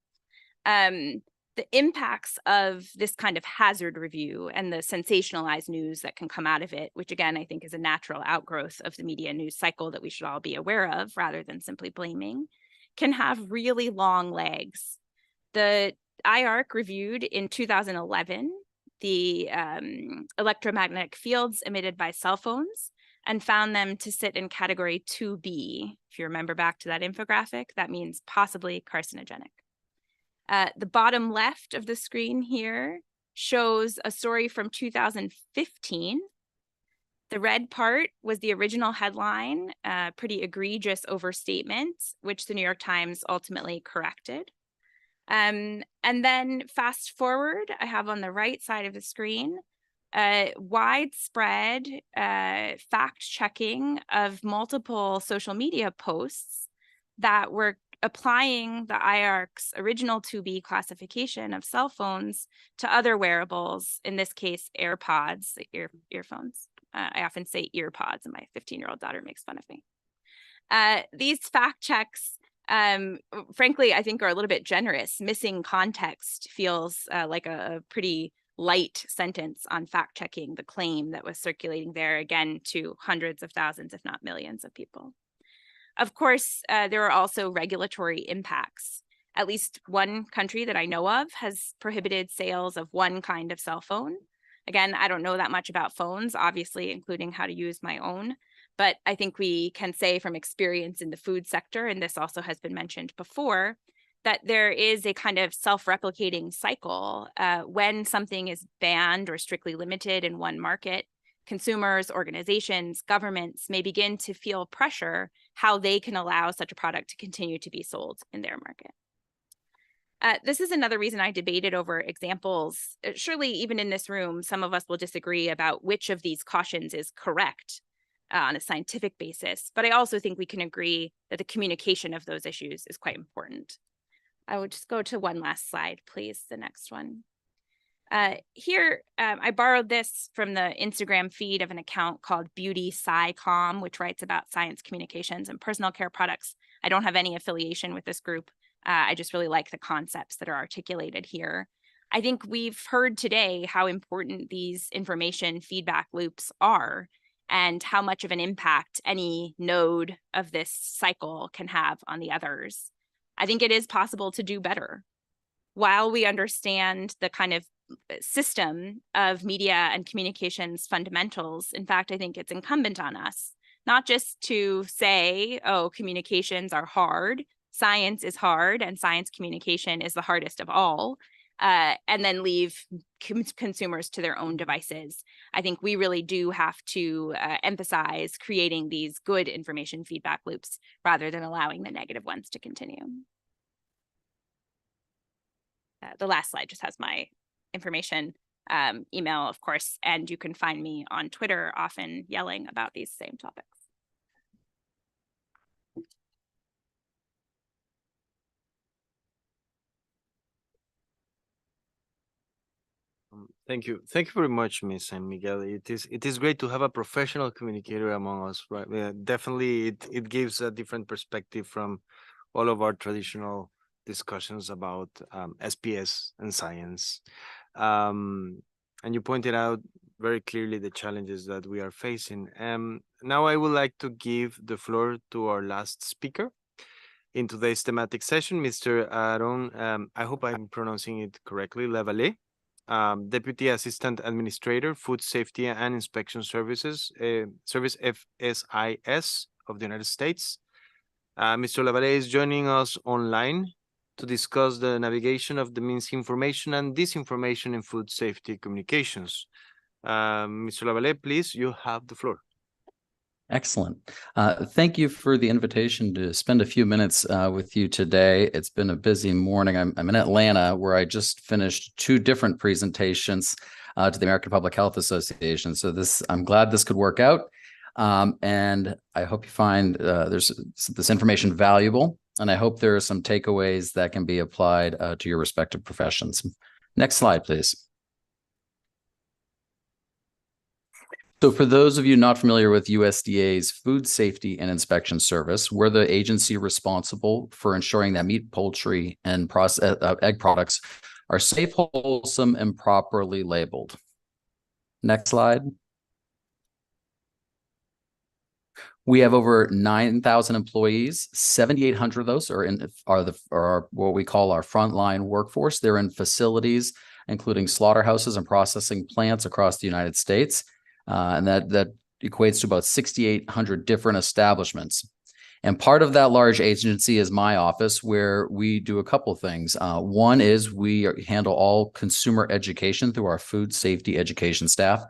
The impacts of this kind of hazard review and the sensationalized news that can come out of it, which again, I think is a natural outgrowth of the media news cycle that we should all be aware of rather than simply blaming, can have really long legs. The IARC reviewed in 2011 the electromagnetic fields emitted by cell phones and found them to sit in category 2B. If you remember back to that infographic, that means possibly carcinogenic. The bottom left of the screen here shows a story from 2015. The red part was the original headline, pretty egregious overstatement, which the New York Times ultimately corrected. And then fast forward, I have on the right side of the screen, widespread fact checking of multiple social media posts that were applying the IARC's original 2B classification of cell phones to other wearables, in this case, AirPods, earphones. I often say ear pods, and my 15-year-old daughter makes fun of me. These fact checks, frankly, I think are a little bit generous. Missing context feels like a pretty light sentence on fact checking the claim that was circulating there, again, to hundreds of thousands, if not millions of people. Of course, there are also regulatory impacts. At least one country that I know of has prohibited sales of one kind of cell phone. Again, I don't know that much about phones, obviously, including how to use my own. But I think we can say from experience in the food sector, and this also has been mentioned before, that there is a kind of self-replicating cycle. When something is banned or strictly limited in one market, consumers, organizations, governments may begin to feel pressure how they can allow such a product to continue to be sold in their market. This is another reason I debated over examples. Surely even in this room, some of us will disagree about which of these cautions is correct on a scientific basis, but I also think we can agree that the communication of those issues is quite important. I would just go to one last slide, please, the next one. Here, I borrowed this from the Instagram feed of an account called Beauty SciComm, which writes about science communications and personal care products. I don't have any affiliation with this group. I just really like the concepts that are articulated here. I think we've heard today how important these information feedback loops are and how much of an impact any node of this cycle can have on the others. I think it is possible to do better. While we understand the kind of system of media and communications fundamentals, in fact, I think it's incumbent on us not just to say, oh, communications are hard, science is hard, and science communication is the hardest of all, and then leave consumers to their own devices. I think we really do have to emphasize creating these good information feedback loops rather than allowing the negative ones to continue. The last slide just has my information, email, of course, and you can find me on Twitter, often yelling about these same topics. Thank you very much, Ms. and Miguel. It is great to have a professional communicator among us, right? Definitely, it gives a different perspective from all of our traditional discussions about SPS and science. And you pointed out very clearly the challenges that we are facing. Now I would like to give the floor to our last speaker in today's thematic session, Mr. Aaron, I hope I'm pronouncing it correctly, Lavallée, Deputy Assistant Administrator, Food Safety and Inspection Services, Service FSIS of the United States. Mr. Lavallée is joining us online to discuss the navigation of the misinformation and disinformation in food safety communications. Mr. Lavallée, please, you have the floor. Excellent. Thank you for the invitation to spend a few minutes with you today. It's been a busy morning. I'm in Atlanta, where I just finished 2 different presentations to the American Public Health Association. So I'm glad this could work out. And I hope you find there's this information valuable. And I hope there are some takeaways that can be applied to your respective professions. Next slide, please. So for those of you not familiar with USDA's Food Safety and Inspection Service, we're the agency responsible for ensuring that meat, poultry, and egg products are safe, wholesome, and properly labeled. Next slide. We have over 9,000 employees. 7,800 of those are what we call our frontline workforce. They're in facilities, including slaughterhouses and processing plants across the United States. And that equates to about 6,800 different establishments. And part of that large agency is my office, where we do a couple of things. One is we handle all consumer education through our food safety education staff.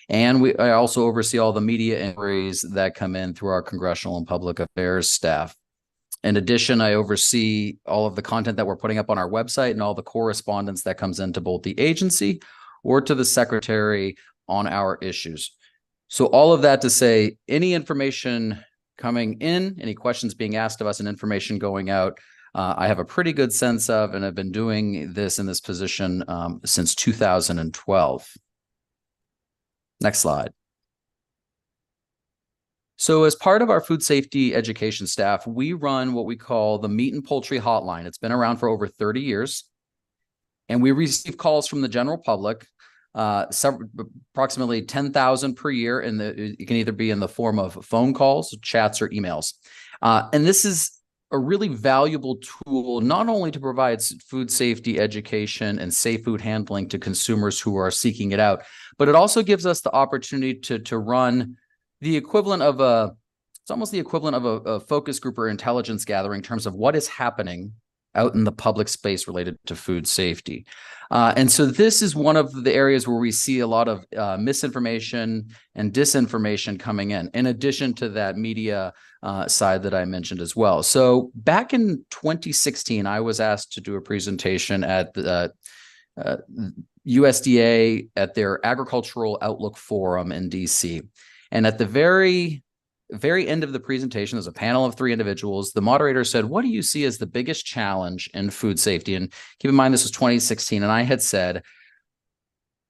And I also oversee all the media inquiries that come in through our congressional and public affairs staff. In addition, I oversee all of the content that we're putting up on our website and all the correspondence that comes into both the agency or to the secretary on our issues. So all of that to say, any information coming in, any questions being asked of us, and information going out, I have a pretty good sense of, and I've been doing this in this position since 2012. Next slide. So as part of our food safety education staff, we run what we call the Meat and Poultry Hotline. It's been around for over 30 years. And we receive calls from the general public, approximately 10,000 per year. And it can either be in the form of phone calls, chats, or emails. And this is a really valuable tool, not only to provide food safety education and safe food handling to consumers who are seeking it out, but it also gives us the opportunity to run the equivalent of it's almost the equivalent of a focus group or intelligence gathering in terms of what is happening out in the public space related to food safety. And so this is one of the areas where we see a lot of misinformation and disinformation coming in addition to that media side that I mentioned as well. So back in 2016, I was asked to do a presentation at the USDA at their Agricultural Outlook Forum in DC. And at the very end of the presentation, there's a panel of 3 individuals. The moderator said, "What do you see as the biggest challenge in food safety?" And keep in mind, this was 2016. And I had said,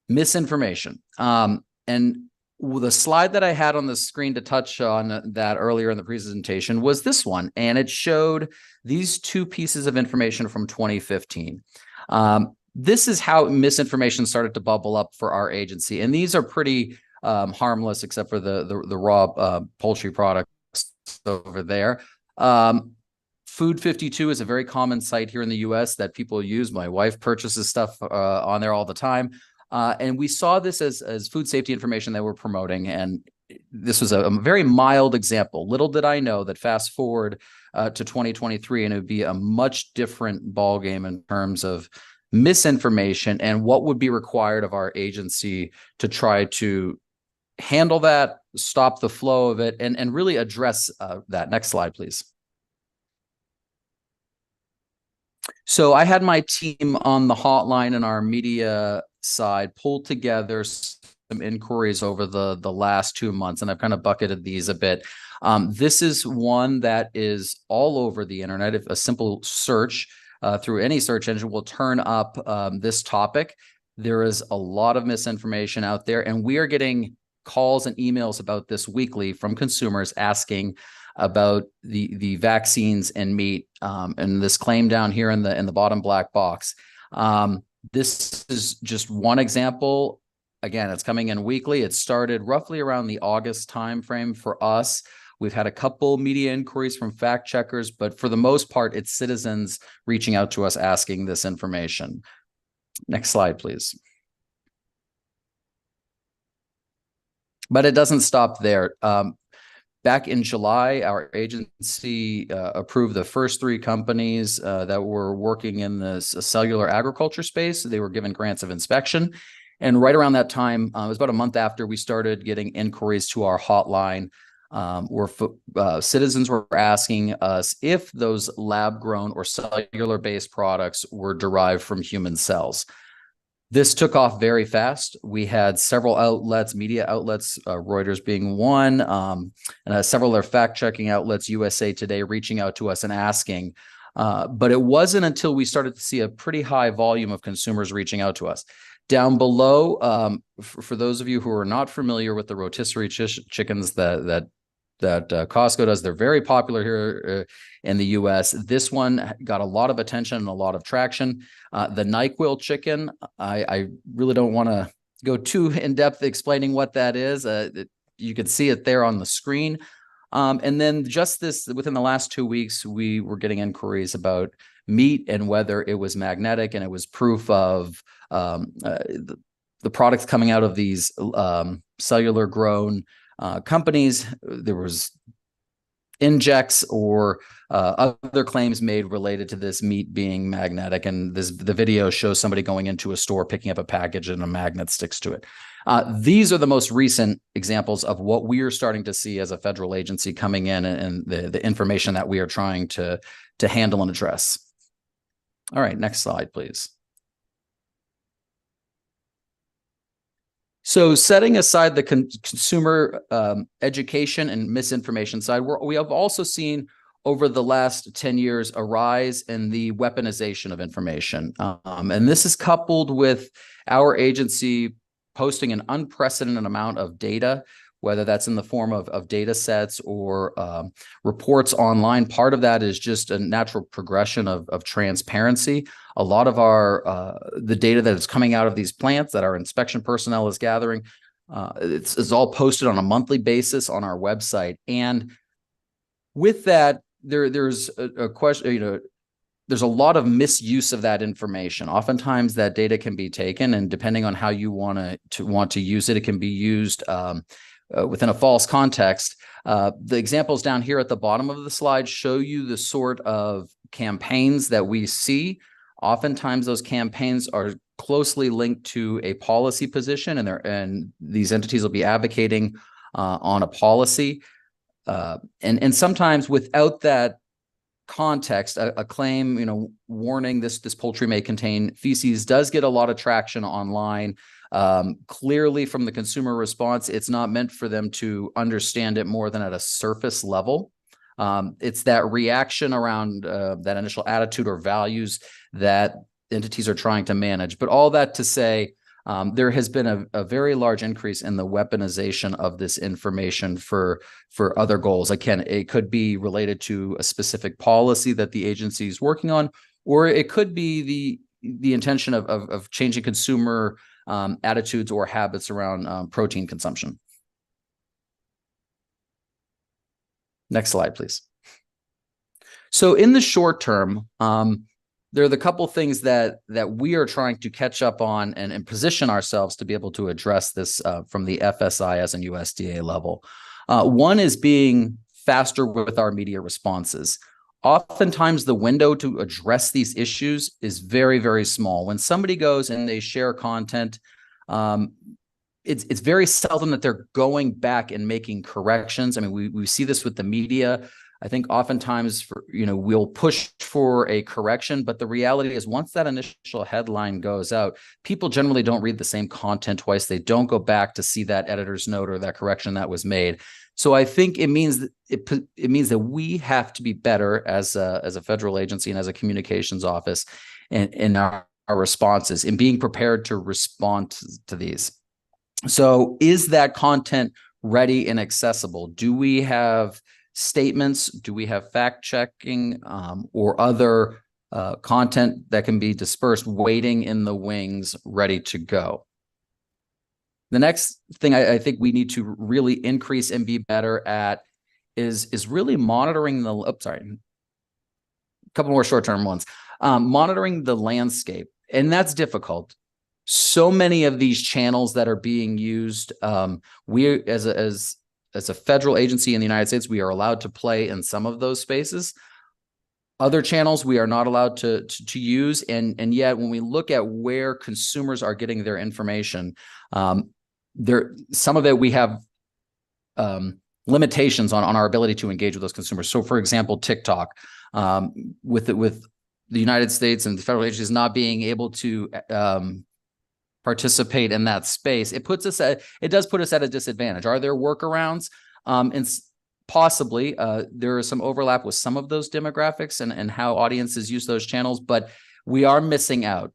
Misinformation. And the slide that I had on the screen to touch on that earlier in the presentation was this one, and it showed these two pieces of information from 2015. This is how misinformation started to bubble up for our agency, and these are pretty harmless, except for the raw poultry products over there. Food 52 is a very common site here in the US that people use. My wife purchases stuff on there all the time. And we saw this as food safety information that we're promoting. And this was a very mild example. Little did I know that fast forward to 2023, and it would be a much different ballgame in terms of misinformation and what would be required of our agency to try to handle that, stop the flow of it, and really address that. Next slide, please. So I had my team on the hotline and our media side pulled together some inquiries over the last 2 months, and I've kind of bucketed these a bit. This is one that is all over the internet. If a simple search through any search engine will turn up this topic. There is a lot of misinformation out there, and we are getting calls and emails about this weekly from consumers asking about the vaccines and meat, and this claim down here in the bottom black box. This is just one example. Again, it's coming in weekly. It started roughly around the August timeframe for us. We've had a couple media inquiries from fact checkers, but for the most part, it's citizens reaching out to us asking this information. Next slide, please. But it doesn't stop there. Back in July, our agency approved the first 3 companies that were working in the cellular agriculture space. They were given grants of inspection. And right around that time, it was about a month after, we started getting inquiries to our hotline where citizens were asking us if those lab-grown or cellular-based products were derived from human cells. This took off very fast. We had several outlets, media outlets, Reuters being one, and several other fact-checking outlets, USA Today, reaching out to us and asking. But it wasn't until we started to see a pretty high volume of consumers reaching out to us. Down below, for those of you who are not familiar with the rotisserie chickens that Costco does, they're very popular here in the US. This one got a lot of attention and a lot of traction. The NyQuil chicken, I really don't want to go too in depth explaining what that is. You can see it there on the screen. And then just within the last 2 weeks, we were getting inquiries about meat and whether it was magnetic, and it was proof of the products coming out of these cellular grown companies. There was injects or other claims made related to this meat being magnetic, and the video shows somebody going into a store, picking up a package, and a magnet sticks to it. These are the most recent examples of what we are starting to see as a federal agency coming in, and the information that we are trying to handle and address. All right, next slide, please. So setting aside the consumer education and misinformation side, we have also seen over the last 10 years a rise in the weaponization of information. And this is coupled with our agency posting an unprecedented amount of data, whether that's in the form of data sets or reports online. Part of that is just a natural progression of transparency. A lot of the data that is coming out of these plants that our inspection personnel is gathering, it's all posted on a monthly basis on our website. And with that, there's a question, there's a lot of misuse of that information. Oftentimes that data can be taken, and depending on how you want to use it, it can be used within a false context. The examples down here at the bottom of the slide show you the sort of campaigns that we see. Oftentimes those campaigns are closely linked to a policy position, and these entities will be advocating on a policy. And sometimes without that context, a claim, warning this poultry may contain feces does get a lot of traction online. Clearly from the consumer response, it's not meant for them to understand it more than at a surface level. It's that reaction around that initial attitude or values that entities are trying to manage. But all that to say, there has been a very large increase in the weaponization of this information for other goals. Again, it could be related to a specific policy that the agency is working on, or it could be the intention of changing consumer attitudes or habits around protein consumption. Next slide, please. So in the short term, there are the couple things that we are trying to catch up on and position ourselves to be able to address this from the FSI as an USDA level. One is being faster with our media responses. Oftentimes, the window to address these issues is very, very small. When somebody goes and they share content, it's very seldom that they're going back and making corrections. I mean, we see this with the media. I think oftentimes, we'll push for a correction, but the reality is once that initial headline goes out, people generally don't read the same content twice. They don't go back to see that editor's note or that correction that was made. So I think it means that we have to be better as a federal agency and as a communications office in our responses, in being prepared to respond to these. So is that content ready and accessible? Do we have statements? Do we have fact checking or other content that can be dispersed waiting in the wings, ready to go? The next thing I think we need to really increase and be better at is really monitoring the, a couple more short-term ones, monitoring the landscape. And that's difficult. So many of these channels that are being used, we as a federal agency in the United States, we are allowed to play in some of those spaces. Other channels we are not allowed to use. And yet when we look at where consumers are getting their information, some of it we have limitations on our ability to engage with those consumers. So for example, TikTok, with the United States and the federal agencies not being able to participate in that space, it does put us at a disadvantage. Are there workarounds? And possibly there is some overlap with some of those demographics and how audiences use those channels, but we are missing out.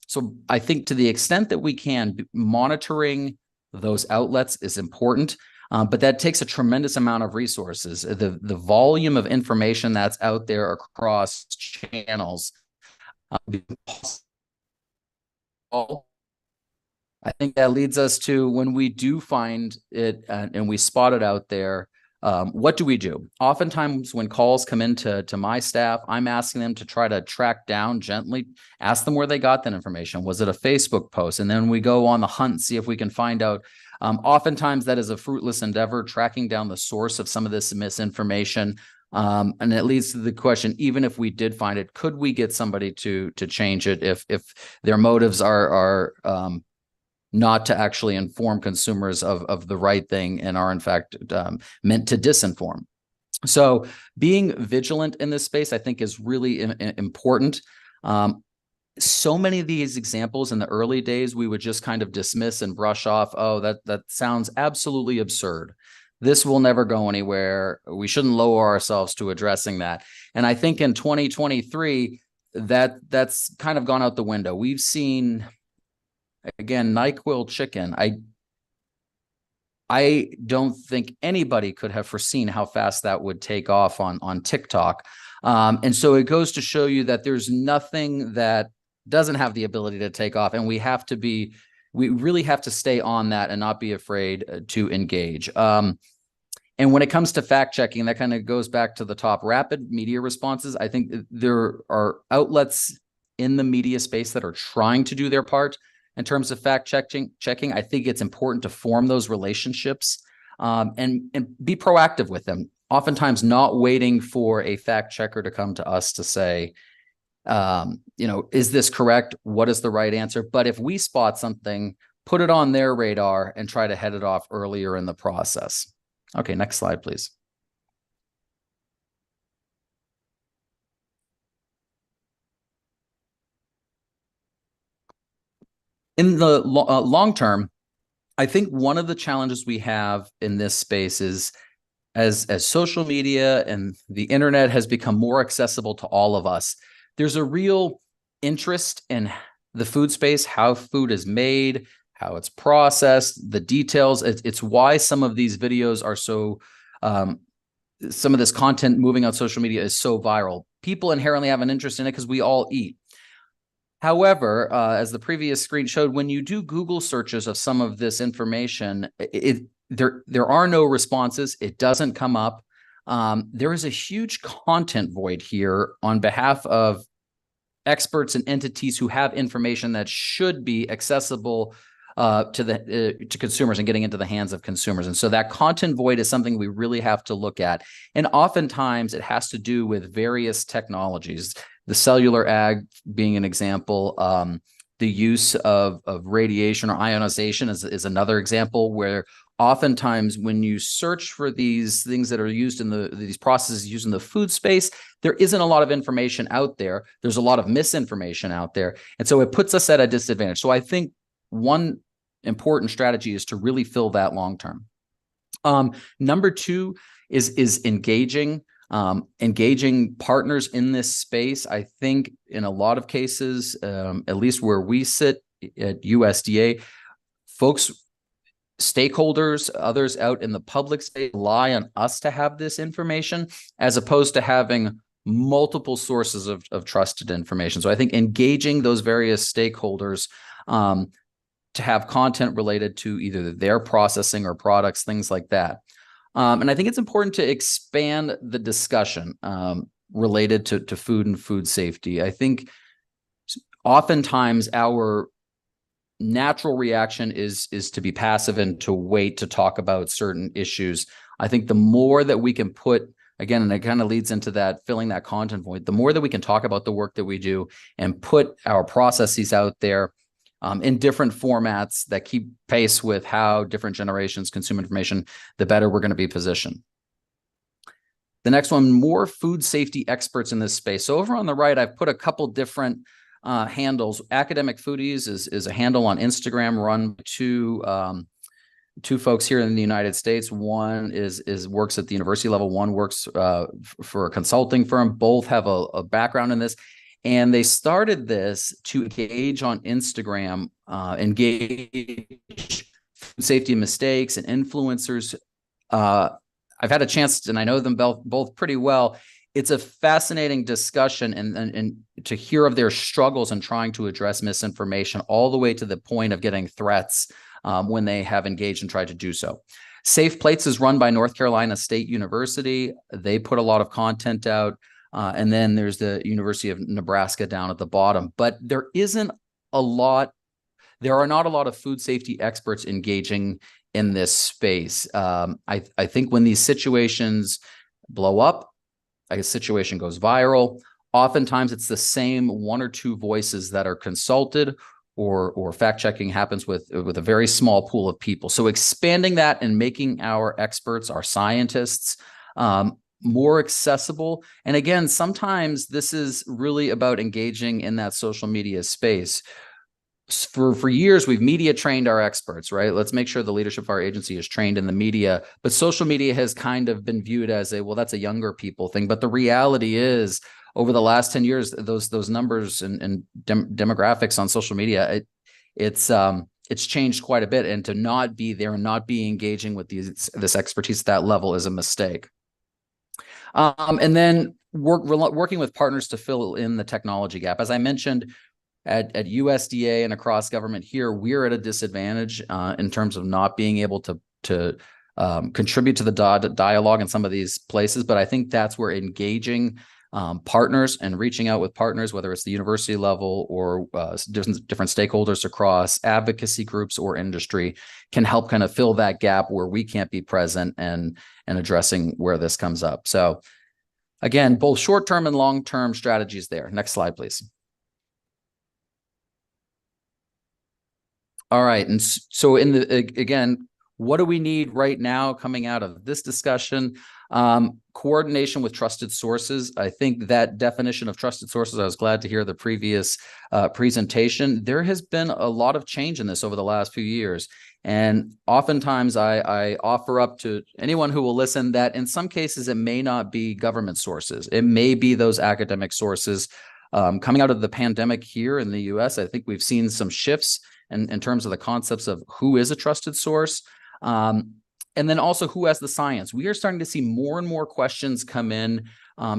So I think to the extent that we can, monitoring those outlets is important, but that takes a tremendous amount of resources. The volume of information that's out there across channels, I think that leads us to when we do find it and we spot it out there, what do we do? Oftentimes when calls come into my staff, I'm asking them to try to track down gently, ask them where they got that information. Was it a Facebook post? And then we go on the hunt, see if we can find out. Oftentimes that is a fruitless endeavor, tracking down the source of some of this misinformation. And it leads to the question, even if we did find it, could we get somebody to change it if their motives are not to actually inform consumers of the right thing and are in fact meant to disinform. So being vigilant in this space, I think, is really important. So many of these examples in the early days, we would just kind of dismiss and brush off. Oh, that sounds absolutely absurd. This will never go anywhere. We shouldn't lower ourselves to addressing that. And I think in 2023, that's kind of gone out the window. We've seen, again, NyQuil chicken. I don't think anybody could have foreseen how fast that would take off on TikTok. And so it goes to show you that there's nothing that doesn't have the ability to take off. And we really have to stay on that and not be afraid to engage. And when it comes to fact checking, that kind of goes back to the top. Rapid media responses. I think there are outlets in the media space that are trying to do their part in terms of fact checking. I think it's important to form those relationships and be proactive with them. Oftentimes not waiting for a fact checker to come to us to say, is this correct? What is the right answer? But if we spot something, put it on their radar and try to head it off earlier in the process. Okay, next slide, please. In the long term, I think one of the challenges we have in this space is as social media and the internet has become more accessible to all of us, there's a real interest in the food space, how food is made, how it's processed, the details. It's why some of these videos are so, some of this content moving on social media is so viral. People inherently have an interest in it because we all eat. However, as the previous screen showed, when you do Google searches of some of this information, there are no responses. It doesn't come up. There is a huge content void here on behalf of experts and entities who have information that should be accessible to consumers and getting into the hands of consumers. And so that content void is something we really have to look at. And oftentimes it has to do with various technologies, the cellular ag being an example. The use of radiation or ionization is another example, where oftentimes when you search for these things that are used in these processes used in the food space, there isn't a lot of information out there. There's a lot of misinformation out there. And so it puts us at a disadvantage. So I think one important strategy is to really fill that long term. Number two is engaging partners in this space. I think in a lot of cases, at least where we sit at USDA, stakeholders, others out in the public space rely on us to have this information, as opposed to having multiple sources of trusted information. So I think engaging those various stakeholders to have content related to either their processing or products, things like that. And I think it's important to expand the discussion related to food and food safety. I think oftentimes our natural reaction is to be passive and to wait to talk about certain issues. I think the more that we can put, again, and it kind of leads into that filling that content void, the more that we can talk about the work that we do and put our processes out there in different formats that keep pace with how different generations consume information, the better we're going to be positioned. The next one, more food safety experts in this space. So over on the right, I've put a couple different handles. Academic Foodies is a handle on Instagram run by two folks here in the United States. One works at the university level. One works for a consulting firm. Both have a background in this. And they started this to engage on Instagram, engage food safety mistakes and influencers. I've had a chance, and I know them both pretty well. It's a fascinating discussion and to hear of their struggles in trying to address misinformation, all the way to the point of getting threats when they have engaged and tried to do so. Safe Plates is run by North Carolina State University. They put a lot of content out. And then there's the University of Nebraska down at the bottom. But there are not a lot of food safety experts engaging in this space. I think when these situations blow up, a situation goes viral, oftentimes it's the same one or two voices that are consulted, or fact-checking happens with a very small pool of people. So expanding that and making our experts, our scientists, more accessible. And again, sometimes this is really about engaging in that social media space. For years, we've media trained our experts, right? Let's make sure the leadership of our agency is trained in the media. But social media has kind of been viewed as that's a younger people thing. But the reality is, over the last 10 years, those numbers and demographics on social media, it's changed quite a bit. And to not be there and not be engaging with this expertise at that level is a mistake. And then working with partners to fill in the technology gap. As I mentioned, at USDA and across government here, we're at a disadvantage in terms of not being able to contribute to the dialogue in some of these places. But I think that's where engaging partners and reaching out with partners, whether it's the university level or different stakeholders across advocacy groups or industry, can help kind of fill that gap where we can't be present and addressing where this comes up. So again, both short-term and long-term strategies there. Next slide, please. All right. And so again, what do we need right now coming out of this discussion? Coordination with trusted sources. I think that definition of trusted sources, I was glad to hear the previous presentation. There has been a lot of change in this over the last few years. And oftentimes I offer up to anyone who will listen that in some cases, it may not be government sources. It may be those academic sources. Coming out of the pandemic here in the US, I think we've seen some shifts in terms of the concepts of who is a trusted source. And then also who has the science. We are starting to see more and more questions come in.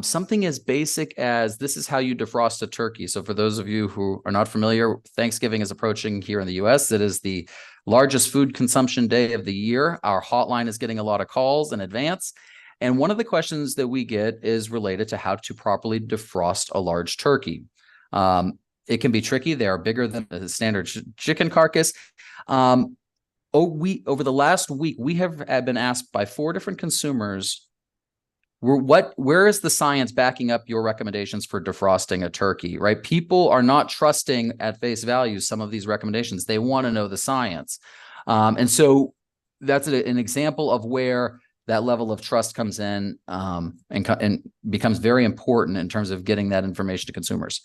Something as basic as this is how you defrost a turkey. So for those of you who are not familiar, Thanksgiving is approaching here in the US. It is the largest food consumption day of the year. Our hotline is getting a lot of calls in advance. And one of the questions that we get is related to how to properly defrost a large turkey. It can be tricky. They are bigger than a standard chicken carcass. Over the last week, we have been asked by 4 different consumers, where is the science backing up your recommendations for defrosting a turkey, right? People are not trusting at face value some of these recommendations. They want to know the science. And so that's an example of where that level of trust comes in and becomes very important in terms of getting that information to consumers.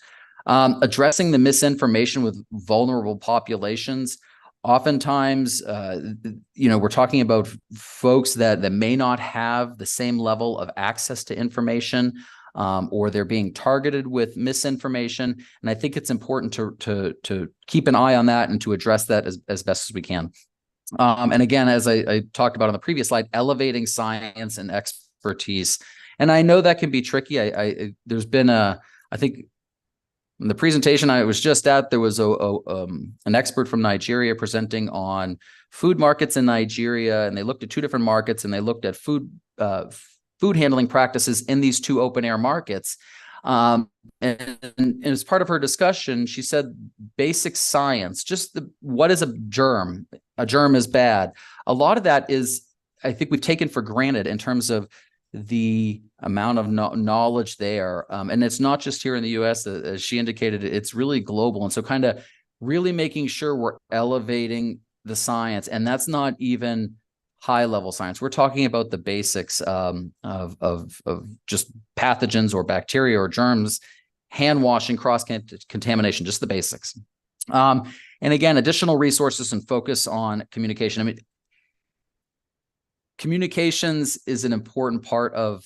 Addressing the misinformation with vulnerable populations. Oftentimes, we're talking about folks that may not have the same level of access to information, or they're being targeted with misinformation. And I think it's important to keep an eye on that and to address that as best as we can. And again, as I talked about on the previous slide, elevating science and expertise. And I know that can be tricky. There's been I think in the presentation I was just at, there was an expert from Nigeria presenting on food markets in Nigeria, and they looked at 2 different markets, and they looked at food handling practices in these 2 open air markets. And as part of her discussion, she said basic science, just what is a germ? A germ is bad. A lot of that is, I think we've taken for granted in terms of the amount of knowledge there. And it's not just here in the US, as she indicated, it's really global. And so kind of really making sure we're elevating the science. And that's not even high level science. We're talking about the basics of just pathogens or bacteria or germs, hand washing, cross contamination, just the basics. And again, additional resources and focus on communication. I mean, communications is an important part of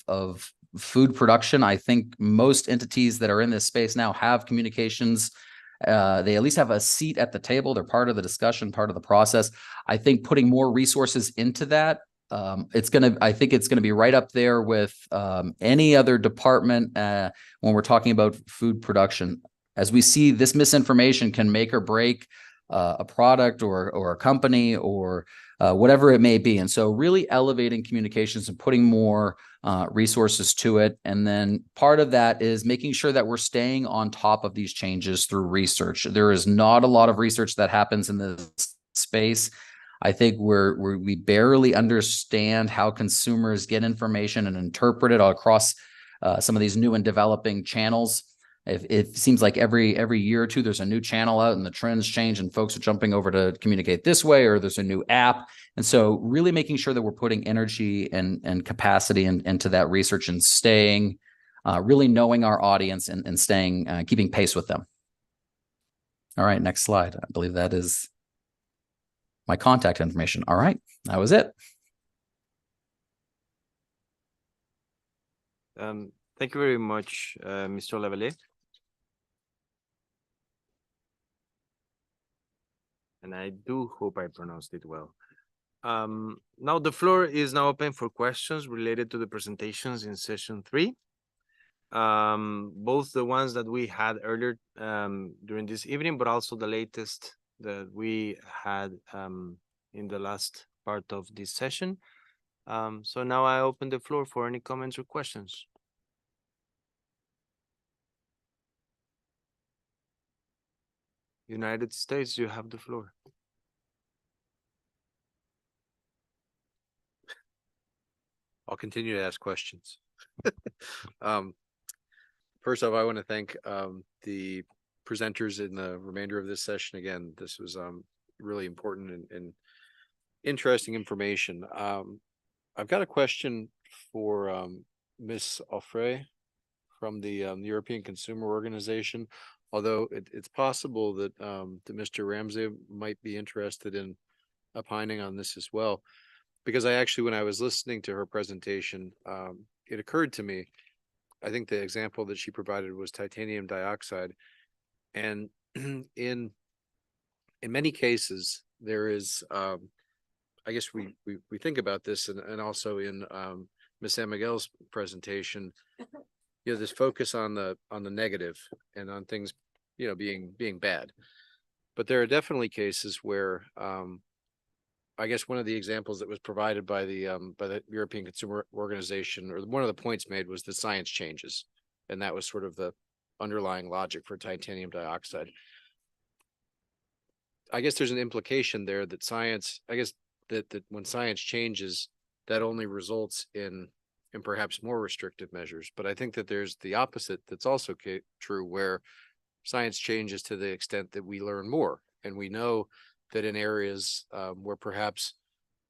food production. I think most entities that are in this space now have communications. They at least have a seat at the table. They're part of the discussion, part of the process. I think putting more resources into that, I think it's going to be right up there with any other department when we're talking about food production. As we see, this misinformation can make or break a product or a company or whatever it may be. And so really elevating communications and putting more resources to it. And then part of that is making sure that we're staying on top of these changes through research. There is not a lot of research that happens in this space. I think we barely understand how consumers get information and interpret it all across some of these new and developing channels. It seems like every year or 2, there's a new channel out and the trends change and folks are jumping over to communicate this way, or there's a new app. And so really making sure that we're putting energy and capacity into that research and staying, really knowing our audience and staying, keeping pace with them. All right, next slide. I believe that is my contact information. All right, that was it. Thank you very much, Mr. Lavallée. And I do hope I pronounced it well. Now the floor is now open for questions related to the presentations in session 3. Both the ones that we had earlier during this evening, but also the latest that we had in the last part of this session. So now I open the floor for any comments or questions. United States, you have the floor. I'll continue to ask questions. First off, I want to thank the presenters in the remainder of this session. Again, this was really important and interesting information. I've got a question for Ms. Offray from the European Consumer Organization, although it's possible that Mr. Ramsey might be interested in opining on this as well. Because I actually, when I was listening to her presentation, it occurred to me I think the example that she provided was titanium dioxide. And in many cases, there is, I guess we think about this, and also in Ms. San Miguel's presentation, this focus on the negative and on things, being bad. But there are definitely cases where, I guess one of the examples that was provided by the European Consumer Organization, or one of the points made, was that science changes, and that was sort of the underlying logic for titanium dioxide. I guess there's an implication there that science, I guess that when science changes, that only results in perhaps more restrictive measures. But I think that there's the opposite that's also true, where science changes to the extent that we learn more, and we know that in areas where perhaps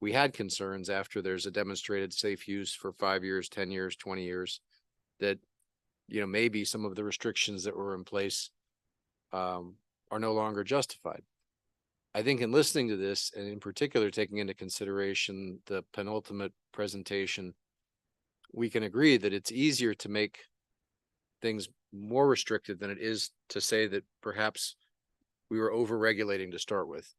we had concerns, after there's a demonstrated safe use for 5 years, 10 years, 20 years, that maybe some of the restrictions that were in place are no longer justified. I think in listening to this, and in particular taking into consideration the penultimate presentation, we can agree that it's easier to make things more restrictive than it is to say that perhaps we were over-regulating to start with.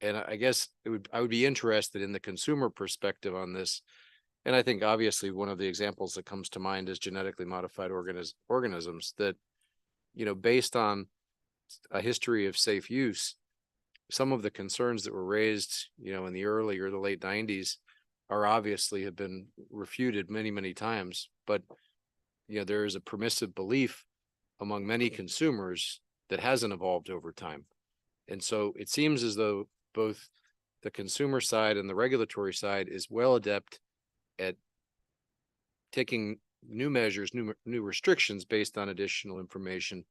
And I guess I would be interested in the consumer perspective on this. And I think obviously one of the examples that comes to mind is genetically modified organisms that, based on a history of safe use, some of the concerns that were raised, in the early or the late 90s are obviously have been refuted many, many times. But, there is a permissive belief among many consumers that hasn't evolved over time. And so it seems as though both the consumer side and the regulatory side is well adept at taking new measures, new restrictions based on additional information,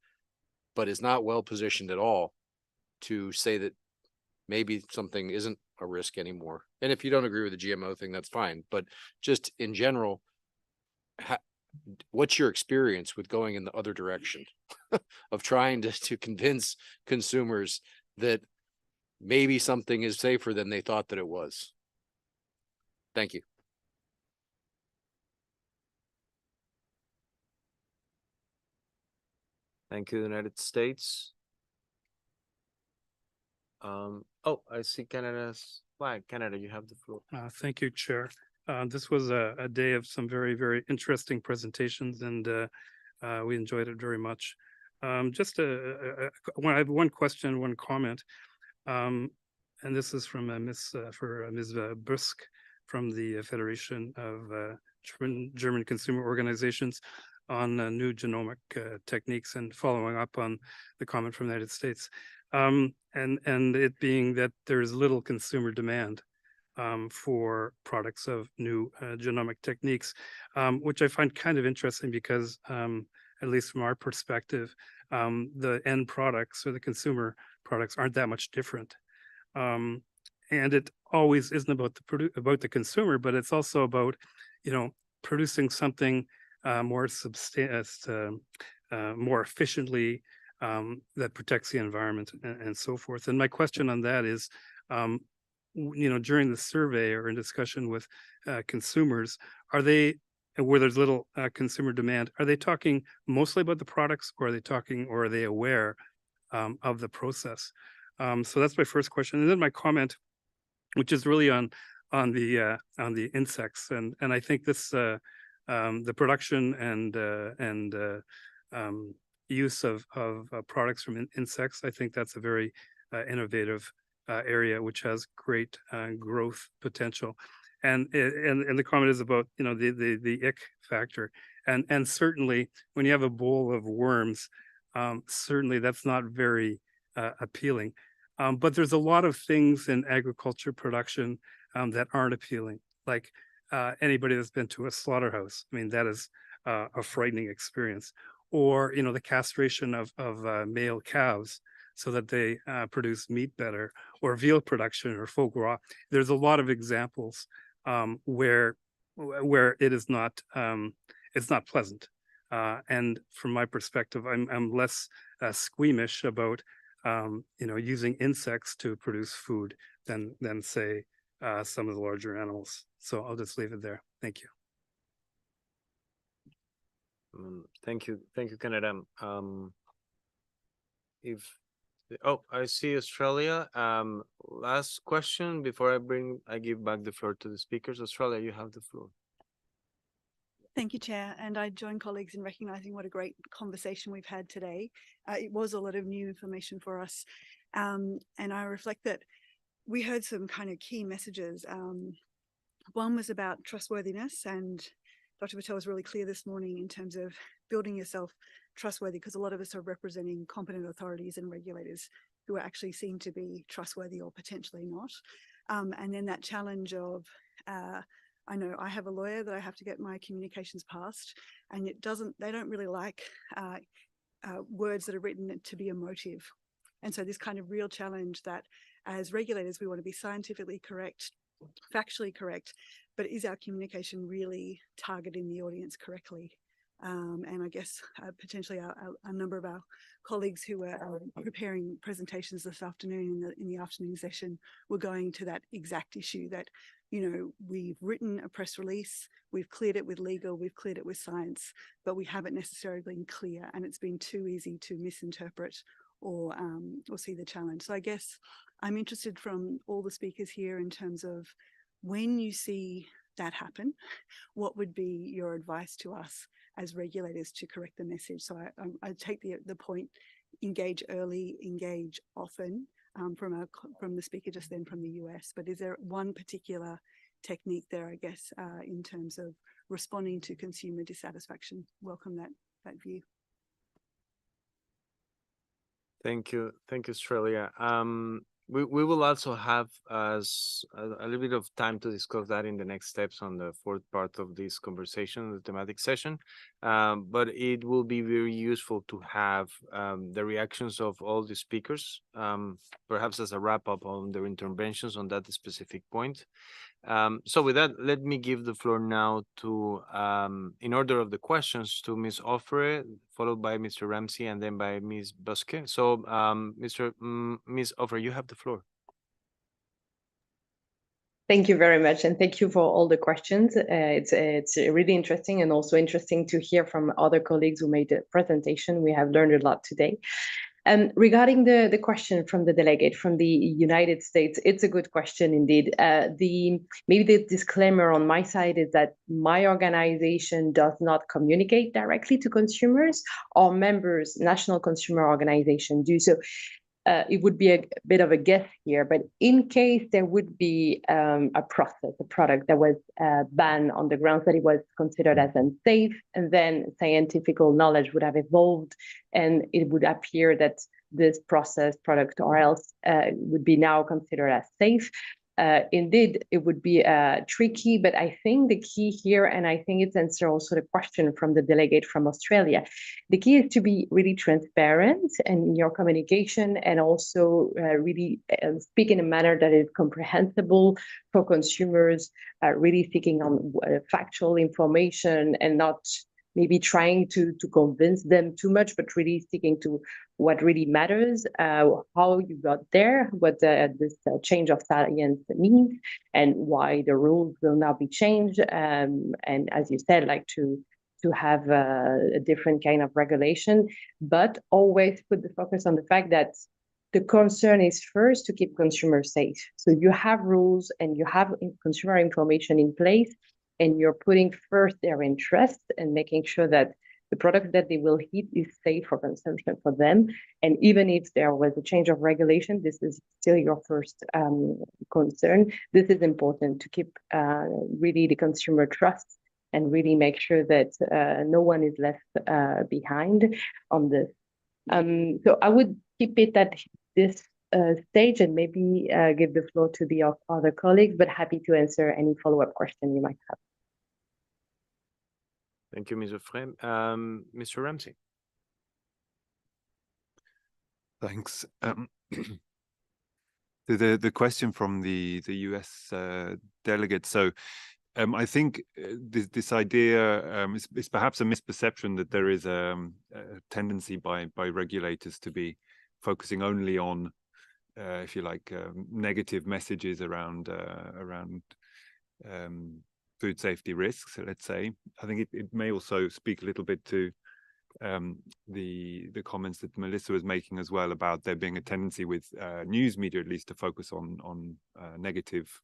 but is not well positioned at all to say that maybe something isn't a risk anymore. And if you don't agree with the GMO thing, that's fine. But just in general, what's your experience with going in the other direction of trying to convince consumers that maybe something is safer than they thought that it was? Thank you. Thank you, United States. Oh, I see Canada's flag. Canada, you have the floor. Thank you, Chair. This was a day of some very, very interesting presentations, and we enjoyed it very much. Just I have one question, one comment, and this is from Ms. Busk from the Federation of German Consumer Organizations on new genomic techniques, and following up on the comment from the United States. And it being that there is little consumer demand for products of new genomic techniques, which I find kind of interesting because, at least from our perspective, the end products or the consumer products aren't that much different. And it always isn't about the consumer, but it's also about, producing something more more efficiently, that protects the environment and so forth. And my question on that is, during the survey or in discussion with consumers, where there's little consumer demand, are they talking mostly about the products, or are they aware of the process? So that's my first question. And then my comment, which is really on the insects, and I think this the production and use of products from insects, I think that's a very innovative area which has great growth potential. And the comment is about the ick factor, and certainly when you have a bowl of worms, certainly that's not very appealing. But there's a lot of things in agriculture production that aren't appealing, like anybody that's been to a slaughterhouse. I mean, that is a frightening experience. Or the castration of male calves so that they produce meat better, or veal production or foie gras. There's a lot of examples where it is not it's not pleasant. And from my perspective, I'm less squeamish about using insects to produce food than say some of the larger animals. So I'll just leave it there. Thank you. Thank you, Canada. I see Australia. Last question before I give back the floor to the speakers. Australia, you have the floor. Thank you, Chair. And I join colleagues in recognizing what a great conversation we've had today. It was a lot of new information for us. And I reflect that we heard some kind of key messages. One was about trustworthiness, and Dr. Patel was really clear this morning in terms of building yourself trustworthy, because a lot of us are representing competent authorities and regulators who are actually seen to be trustworthy or potentially not. And then that challenge of, I know I have a lawyer that I have to get my communications passed, and they don't really like words that are written to be emotive. And so this kind of real challenge that as regulators, we want to be scientifically correct, factually correct, but is our communication really targeting the audience correctly? And I guess potentially a number of our colleagues who were preparing presentations this afternoon in the afternoon session were going to that exact issue, that, you know, we've written a press release, we've cleared it with legal, we've cleared it with science, but we haven't necessarily been clear, and it's been too easy to misinterpret or see the challenge. So I guess I'm interested from all the speakers here in terms of, when you see that happen, what would be your advice to us as regulators to correct the message? So I take the point, engage early, engage often, from the speaker just then from the US. But is there one particular technique there, I guess, in terms of responding to consumer dissatisfaction? Welcome that view. Thank you, Australia. We will also have a little bit of time to discuss that in the next steps on the fourth part of this conversation, the thematic session. But it will be very useful to have the reactions of all the speakers, perhaps as a wrap up on their interventions on that specific point. So with that, let me give the floor now to, in order of the questions, to Ms. Offre, followed by Mr. Ramsey, and then by Ms. Buske. So Ms. Offre, you have the floor. Thank you very much, and thank you for all the questions. It's really interesting, and also interesting to hear from other colleagues who made a presentation. We have learned a lot today. Regarding the question from the delegate from the United States, it's a good question indeed. Maybe the disclaimer on my side is that my organization does not communicate directly to consumers. Our members, national consumer organizations, do. So it would be a bit of a guess here, but in case there would be a product that was banned on the grounds that it was considered as unsafe, and then scientific knowledge would have evolved, and it would appear that this product or else would be now considered as safe. Indeed, it would be tricky, but I think the key here, and I think it's answer also the question from the delegate from Australia, the key is to be really transparent in your communication, and also really speak in a manner that is comprehensible for consumers, really seeking on factual information and not maybe trying to convince them too much, but really sticking to what really matters, how you got there, what this change of science means, and why the rules will now be changed. And as you said, like to have a different kind of regulation, but always put the focus on the fact that the concern is first to keep consumers safe. So you have rules and you have consumer information in place, and you're putting first their interest and making sure that the product that they will eat is safe for consumption for them. And even if there was a change of regulation, this is still your first concern. This is important to keep really the consumer trust and really make sure that no one is left behind on this. So I would keep it at this stage and maybe give the floor to the other colleagues, but happy to answer any follow-up question you might have. Thank you, Ms. Offre. Mr. Ramsey. Thanks. The question from the US delegate. So I think this idea is perhaps a misperception that there is a tendency by regulators to be focusing only on, if you like, negative messages around food safety risks, let's say. I think it may also speak a little bit to the comments that Melissa was making as well about there being a tendency with news media, at least, to focus on negative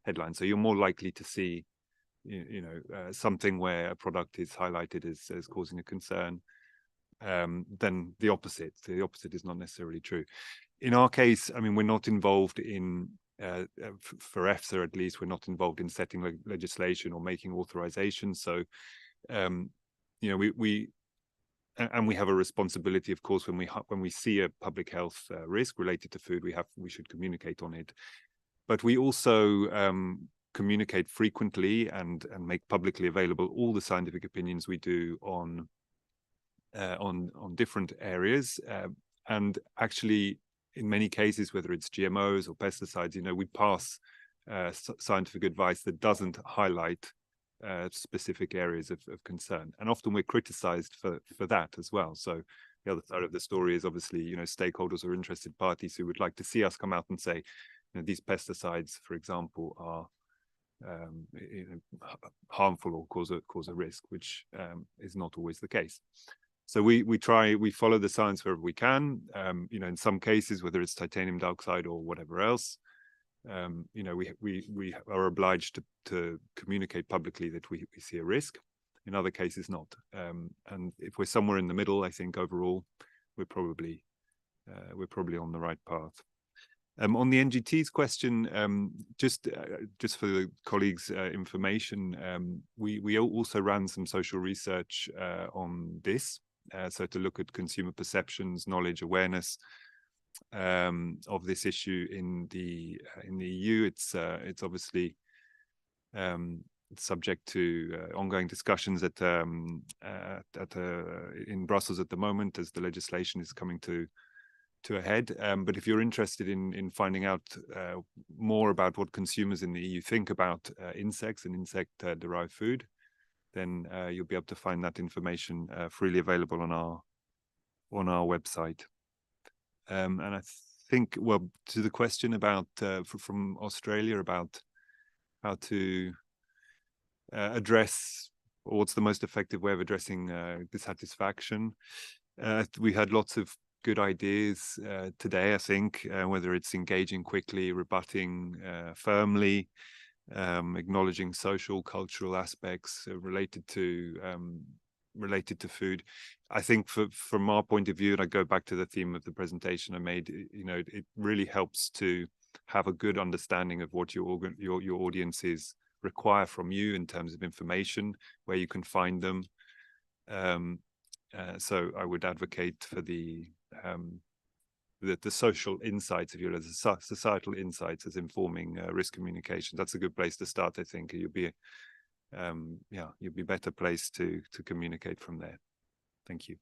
headlines. So you're more likely to see, something where a product is highlighted as causing a concern than the opposite. So the opposite is not necessarily true. In our case, I mean, we're not involved in, for EFSA at least, we're not involved in setting legislation or making authorizations. So, we have a responsibility, of course, when we see a public health risk related to food, we should communicate on it. But we also communicate frequently and make publicly available all the scientific opinions we do on different areas. And actually, in many cases, whether it's GMOs or pesticides, we pass scientific advice that doesn't highlight specific areas of concern, and often we're criticized for that as well. So the other side of the story is obviously, stakeholders or interested parties who would like to see us come out and say, these pesticides, for example, are harmful or cause a risk, which is not always the case. So we follow the science wherever we can. In some cases, whether it's titanium dioxide or whatever else, we are obliged to communicate publicly that we see a risk. In other cases, not. And if we're somewhere in the middle, I think overall we're probably on the right path. On the NGT's question, just for the colleagues' information, we also ran some social research on this. So to look at consumer perceptions, knowledge, awareness of this issue in the EU. It's obviously subject to ongoing discussions in Brussels at the moment as the legislation is coming to a head. But if you're interested in finding out more about what consumers in the EU think about insects and insect-derived food, then you'll be able to find that information freely available on our website. And I think, well, to the question about from Australia about how to address, or what's the most effective way of addressing dissatisfaction, we had lots of good ideas today, I think, whether it's engaging quickly, rebutting firmly, acknowledging social, cultural aspects related to food. I think from our point of view, and I go back to the theme of the presentation I made, it really helps to have a good understanding of what your audiences require from you in terms of information, where you can find them. So I would advocate for the social insights, if you will, the societal insights as informing risk communication. That's a good place to start, I think. You'll be better placed to communicate from there. Thank you.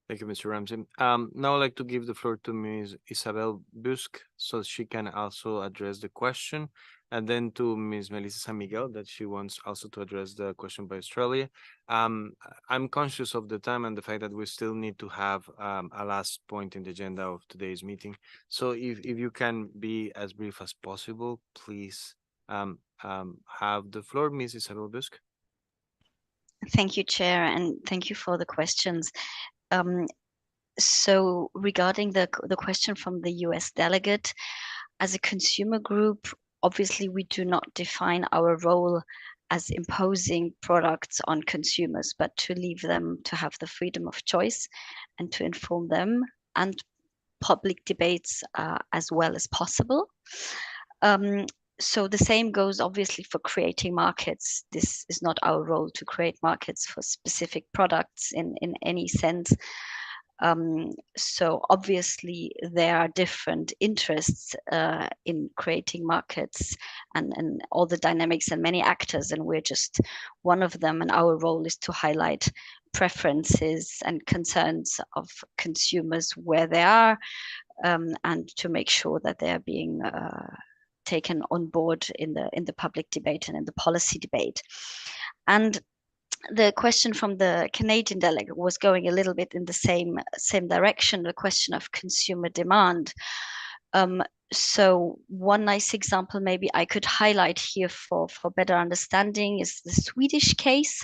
Thank you, Mr. Ramsey. Now I'd like to give the floor to Ms. Isabel Busk so she can also address the question, and then to Ms. Melissa San Miguel that she wants also to address the question by Australia. I'm conscious of the time and the fact that we still need to have a last point in the agenda of today's meeting. So if you can be as brief as possible, please have the floor, Ms. Isabel Busk. Thank you, Chair, and thank you for the questions. So regarding the question from the US delegate, as a consumer group, obviously we do not define our role as imposing products on consumers, but to leave them to have the freedom of choice and to inform them and public debates as well as possible. So the same goes obviously for creating markets. This is not our role to create markets for specific products in any sense. So obviously there are different interests in creating markets and all the dynamics and many actors, and we're just one of them. And our role is to highlight preferences and concerns of consumers where they are, and to make sure that they are being taken on board in the public debate and in the policy debate. And the question from the Canadian delegate was going a little bit in the same direction, the question of consumer demand. So one nice example maybe I could highlight here for better understanding is the Swedish case,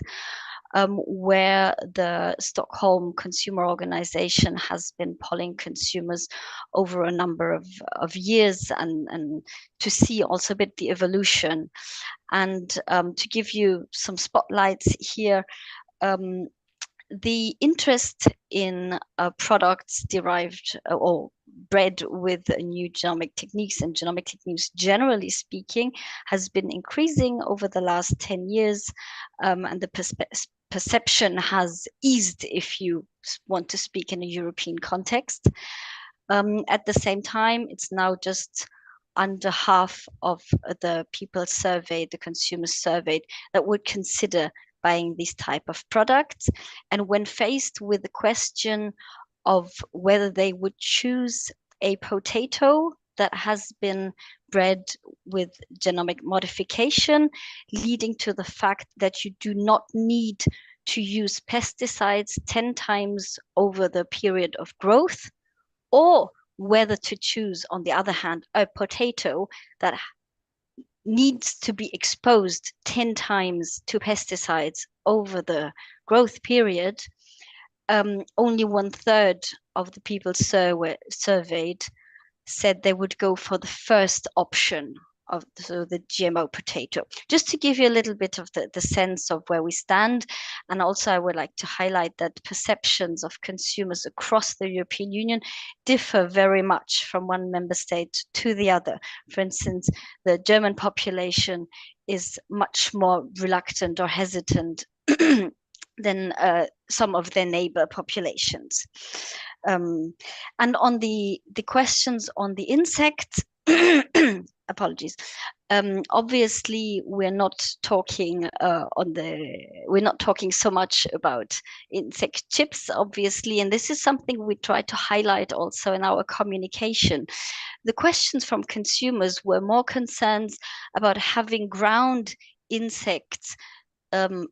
where the Stockholm Consumer Organization has been polling consumers over a number of years and to see also a bit the evolution. And to give you some spotlights here, the interest in products derived or bred with new genomic techniques and genomic techniques, generally speaking, has been increasing over the last 10 years. And the perception has eased, if you want to speak in a European context. At the same time, it's now just under half of the people surveyed, the consumers surveyed, that would consider buying these type of products. And when faced with the question of whether they would choose a potato that has been bred with genomic modification, leading to the fact that you do not need to use pesticides 10 times over the period of growth, or whether to choose, on the other hand, a potato that needs to be exposed 10 times to pesticides over the growth period, only 1/3 of the people surveyed said they would go for the first option of the GMO potato. Just to give you a little bit of the sense of where we stand. And also I would like to highlight that perceptions of consumers across the European Union differ very much from one member state to the other. For instance, the German population is much more reluctant or hesitant than some of their neighbor populations. And on the questions on the insects, apologies. Obviously, we're not talking so much about insect chips, obviously, and this is something we try to highlight also in our communication. The questions from consumers were more concerns about having ground insects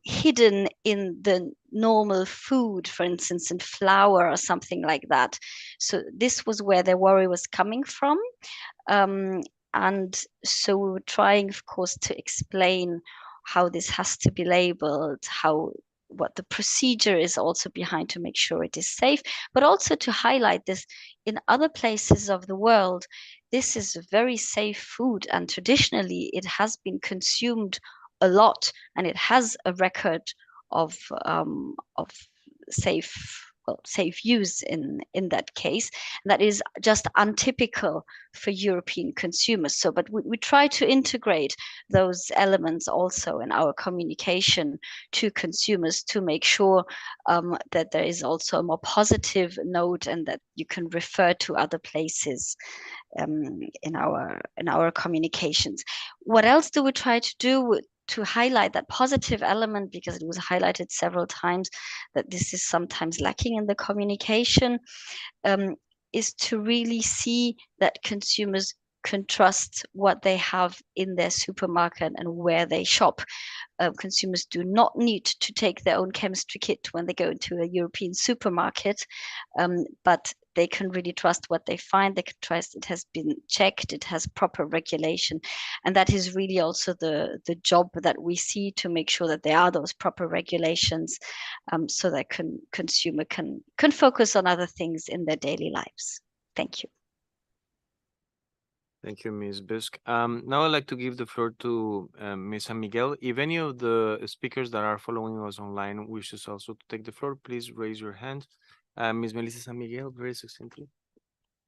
hidden in the normal food, for instance, in flour or something like that. So this was where their worry was coming from. And so we were trying, of course, to explain how this has to be labeled, what the procedure is also behind to make sure it is safe, but also to highlight this in other places of the world. This is very safe food, and traditionally it has been consumed a lot, and it has a record of safe use in that case. That is just untypical for European consumers. So, but we try to integrate those elements also in our communication to consumers to make sure that there is also a more positive note and that you can refer to other places in our communications. What else do we try to do to highlight that positive element, because it was highlighted several times that this is sometimes lacking in the communication, is to really see that consumers can trust what they have in their supermarket and where they shop. Consumers do not need to take their own chemistry kit when they go into a European supermarket, but they can really trust what they find. They can trust it has been checked, it has proper regulation. And that is really also the job that we see, to make sure that there are those proper regulations, so that consumer can focus on other things in their daily lives. Thank you. Thank you, Ms. Busk. Now I'd like to give the floor to Ms. San Miguel. If any of the speakers that are following us online wishes also to take the floor, please raise your hand. Ms. Melissa San Miguel, very succinctly.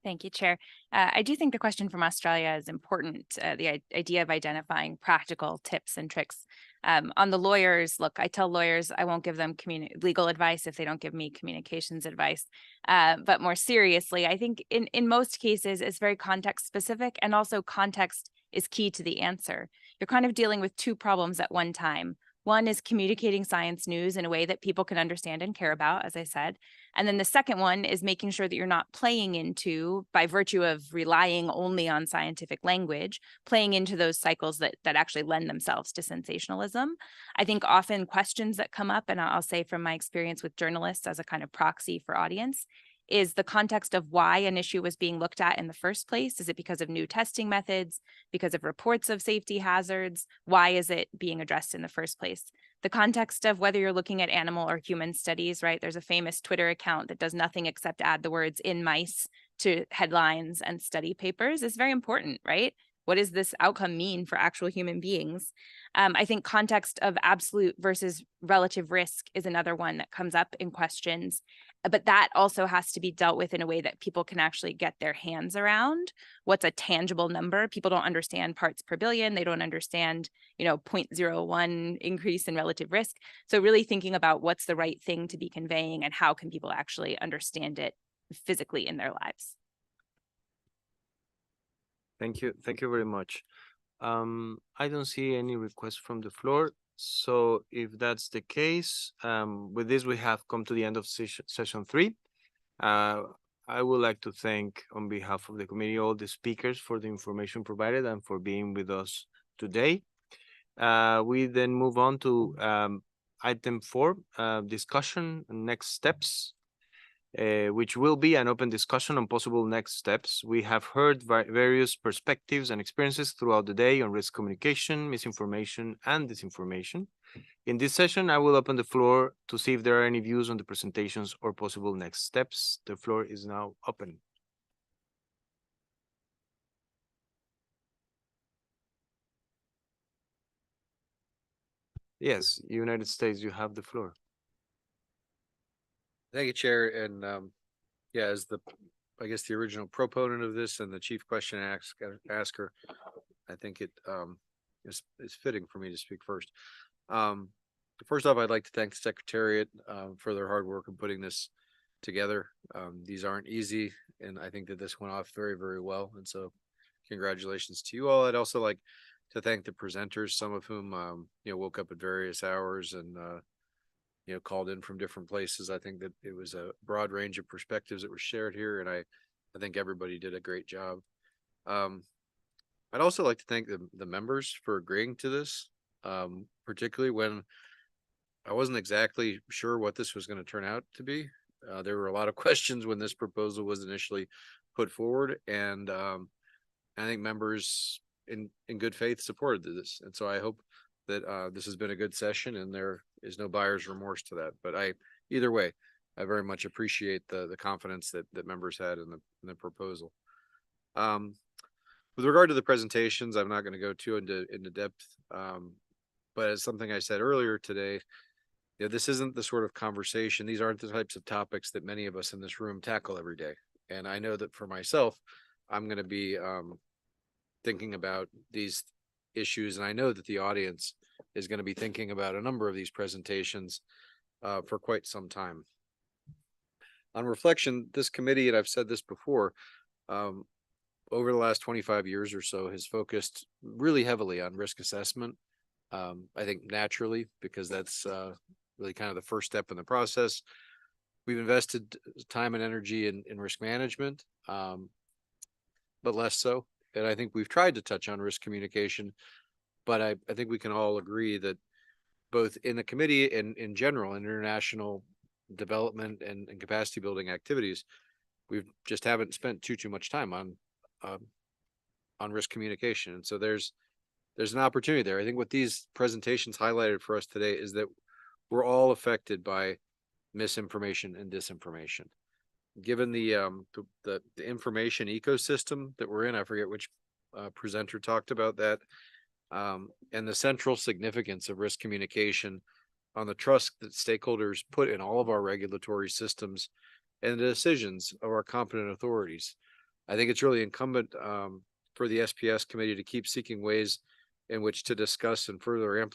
Thank you, Chair. I do think the question from Australia is important, the idea of identifying practical tips and tricks. On the lawyers, look, I tell lawyers I won't give them legal advice if they don't give me communications advice. But more seriously, I think in most cases, it's very context specific, and also context is key to the answer. You're kind of dealing with two problems at one time. One is communicating science news in a way that people can understand and care about, as I said. And then the second one is making sure that you're not playing into, by virtue of relying only on scientific language, playing into those cycles that actually lend themselves to sensationalism. I think often questions that come up, and I'll say from my experience with journalists as a kind of proxy for audience, is the context of why an issue was being looked at in the first place. Is it because of new testing methods, because of reports of safety hazards? Why is it being addressed in the first place? The context of whether you're looking at animal or human studies, right? There's a famous Twitter account that does nothing except add the words "in mice" to headlines and study papers is very important, right? What does this outcome mean for actual human beings? I think context of absolute versus relative risk is another one that comes up in questions, but that also has to be dealt with in a way that people can actually get their hands around. What's a tangible number? People don't understand parts per billion. They don't understand, 0.01 increase in relative risk. So really thinking about what's the right thing to be conveying and how can people actually understand it physically in their lives. Thank you. Thank you very much. I don't see any requests from the floor. So if that's the case, with this, we have come to the end of session 3. I would like to thank, on behalf of the committee, all the speakers for the information provided and for being with us today. We then move on to item 4, discussion and next steps, which will be an open discussion on possible next steps. We have heard various perspectives and experiences throughout the day on risk communication, misinformation, and disinformation. In this session, I will open the floor to see if there are any views on the presentations or possible next steps. The floor is now open. Yes, United States, you have the floor. Thank you, Chair. And yeah, as I guess the original proponent of this and the chief question asker, I think it is fitting for me to speak first. First off, I'd like to thank the Secretariat for their hard work in putting this together. These aren't easy, and I think that this went off very, very well. And so congratulations to you all. I'd also like to thank the presenters, some of whom woke up at various hours and called in from different places. I think that it was a broad range of perspectives that were shared here, and I think everybody did a great job. I'd also like to thank the members for agreeing to this, particularly when I wasn't exactly sure what this was going to turn out to be. There were a lot of questions when this proposal was initially put forward, and I think members in good faith supported this. And so I hope that this has been a good session and there is no buyer's remorse to that. But either way, I very much appreciate the confidence that members had in the proposal. With regard to the presentations, I'm not going to go too into depth, but as something I said earlier today, this isn't the sort of conversation. These aren't the types of topics that many of us in this room tackle every day. And I know that for myself, I'm going to be thinking about these issues, and I know that the audience is going to be thinking about a number of these presentations for quite some time. On reflection, this committee, and I've said this before, over the last 25 years or so has focused really heavily on risk assessment. I think naturally, because that's really kind of the first step in the process. We've invested time and energy in risk management, but less so. And I think we've tried to touch on risk communication, but I think we can all agree that both in the committee and in general, in international development and capacity building activities, we just haven't spent too much time on risk communication. And so there's an opportunity there. I think what these presentations highlighted for us today is that we're all affected by misinformation and disinformation. Given the information ecosystem that we're in, I forget which presenter talked about that, and the central significance of risk communication on the trust that stakeholders put in all of our regulatory systems and the decisions of our competent authorities. I think it's really incumbent for the SPS committee to keep seeking ways in which to discuss and further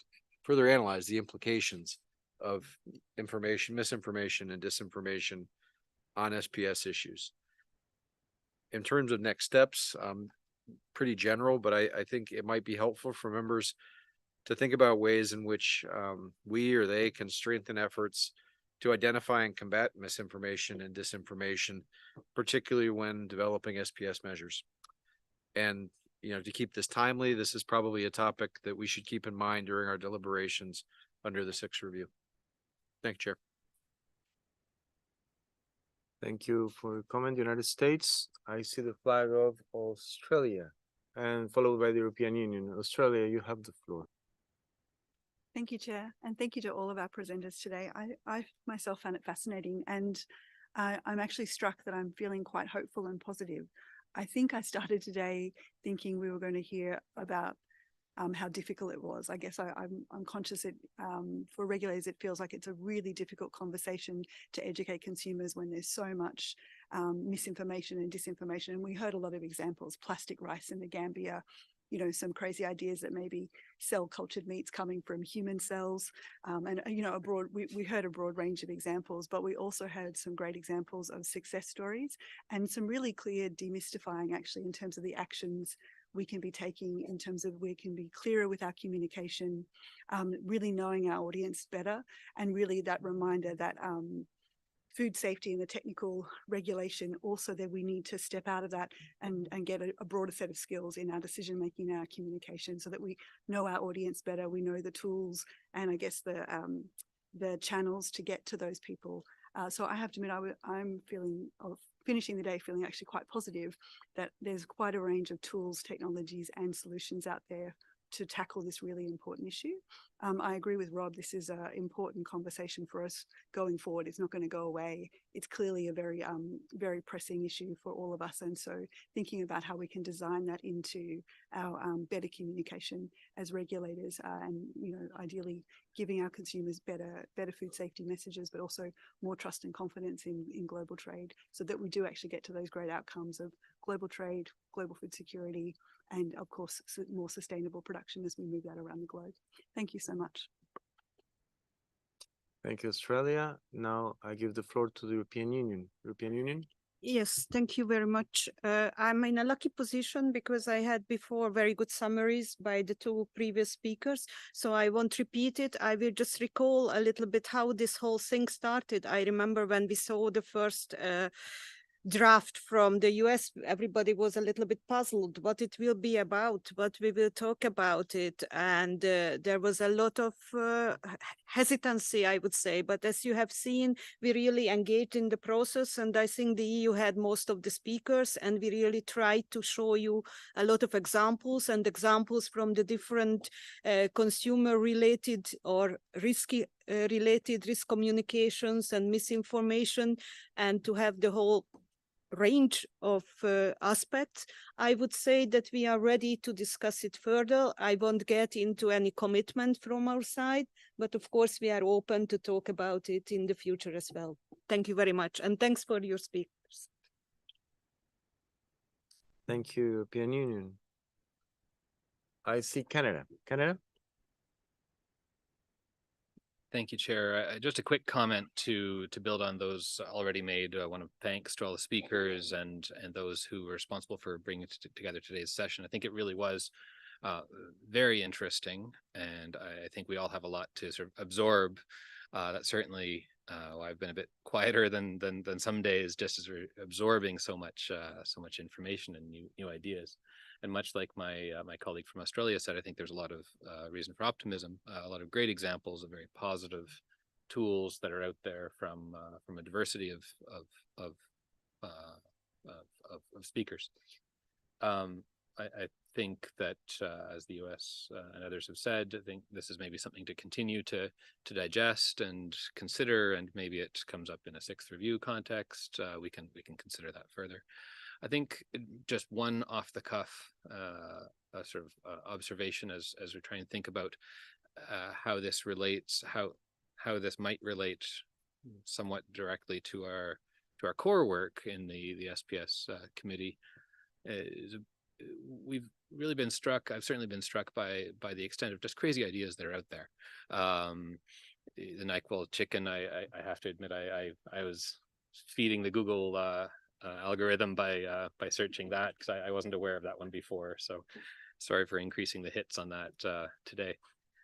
analyze the implications of misinformation and disinformation on SPS issues. In terms of next steps, pretty general, but I think it might be helpful for members to think about ways in which we or they can strengthen efforts to identify and combat misinformation and disinformation, particularly when developing SPS measures. And to keep this timely, this is probably a topic that we should keep in mind during our deliberations under the 6th review. Thank you, Chair. Thank you for your comment. United States, I see the flag of Australia and followed by the European Union. Australia, you have the floor. Thank you, Chair, and thank you to all of our presenters today. I myself found it fascinating, and I'm actually struck that I'm feeling quite hopeful and positive. I think I started today thinking we were going to hear about how difficult it was. I guess I'm conscious that for regulators, it feels like it's a really difficult conversation to educate consumers when there's so much misinformation and disinformation. And we heard a lot of examples, plastic rice in the Gambia, you know, some crazy ideas that maybe cell cultured meats coming from human cells. And, you know, we heard a broad range of examples, but we also heard some great examples of success stories and some really clear demystifying actually in terms of the actions we can be taking, in terms of we can be clearer with our communication, really knowing our audience better, and really that reminder that food safety and the technical regulation also that we need to step out of that and get a broader set of skills in our decision making and our communication so that we know our audience better, we know the tools and I guess the channels to get to those people. So I have to admit, I'm feeling of finishing the day feeling actually quite positive that there's quite a range of tools, technologies and solutions out there to tackle this really important issue. I agree with Rob, this is an important conversation for us going forward. It's not going to go away. It's clearly a very, very pressing issue for all of us. And so thinking about how we can design that into our better communication as regulators and, you know, ideally giving our consumers better food safety messages, but also more trust and confidence in global trade so that we do actually get to those great outcomes of global trade, global food security, and of course, more sustainable production as we move that around the globe. Thank you so much. Thank you, Australia. Now I give the floor to the European Union. European Union? Yes, thank you very much. I'm in a lucky position because I had before very good summaries by the two previous speakers, so I won't repeat it. I will just recall a little bit how this whole thing started. I remember when we saw the first draft from the US, everybody was a little bit puzzled what it will be about, what we will talk about it. And there was a lot of hesitancy, I would say. But as you have seen, we really engaged in the process. And I think the EU had most of the speakers. And we really tried to show you a lot of examples and examples from the different consumer related or risky related risk communications and misinformation, and to have the whole range of aspects. I would say that we are ready to discuss it further. I won't get into any commitment from our side, but of course we are open to talk about it in the future as well. Thank you very much, and thanks for your speakers. Thank you, European Union. I see Canada. Canada? Thank you, Chair. Just a quick comment to build on those already made. I want to thanks to all the speakers and those who were responsible for bringing together today's session. I think it really was very interesting, and I think we all have a lot to sort of absorb. That certainly, I've been a bit quieter than some days, just as we're absorbing so much information and new ideas. And much like my colleague from Australia said, I think there's a lot of reason for optimism, a lot of great examples of very positive tools that are out there from a diversity of speakers. I think that as the US and others have said, I think this is maybe something to continue to digest and consider, and maybe it comes up in a sixth review context. We can consider that further. I think just one off the cuff sort of observation as we're trying to think about how this relates, how this might relate somewhat directly to our core work in the SPS committee. We've really been struck. I've certainly been struck by the extent of just crazy ideas that are out there. The NyQuil chicken. I have to admit, I was feeding the Google algorithm by searching that because I wasn't aware of that one before. So sorry for increasing the hits on that today.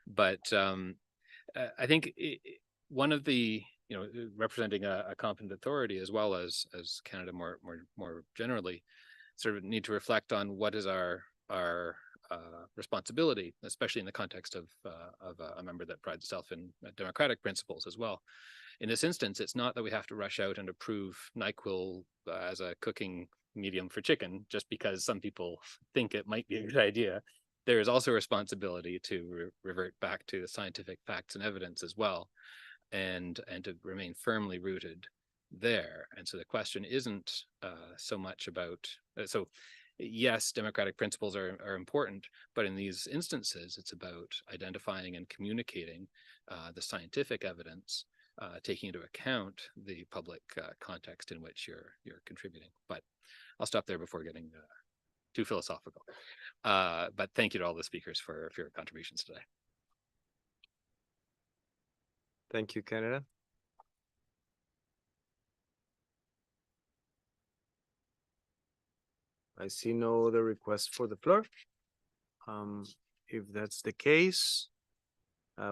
But I think one of the, representing a competent authority as well as Canada more generally, sort of need to reflect on what is our responsibility, especially in the context of a member that prides itself in democratic principles as well. In this instance, it's not that we have to rush out and approve NyQuil as a cooking medium for chicken just because some people think it might be a good idea. There is also a responsibility to revert back to the scientific facts and evidence as well, and to remain firmly rooted there. And so the question isn't so much about, yes, democratic principles are important, but in these instances, it's about identifying and communicating the scientific evidence, taking into account the public context in which you're contributing. But I'll stop there before getting too philosophical. But thank you to all the speakers for your contributions today. Thank you, Canada. I see no other requests for the floor. If that's the case,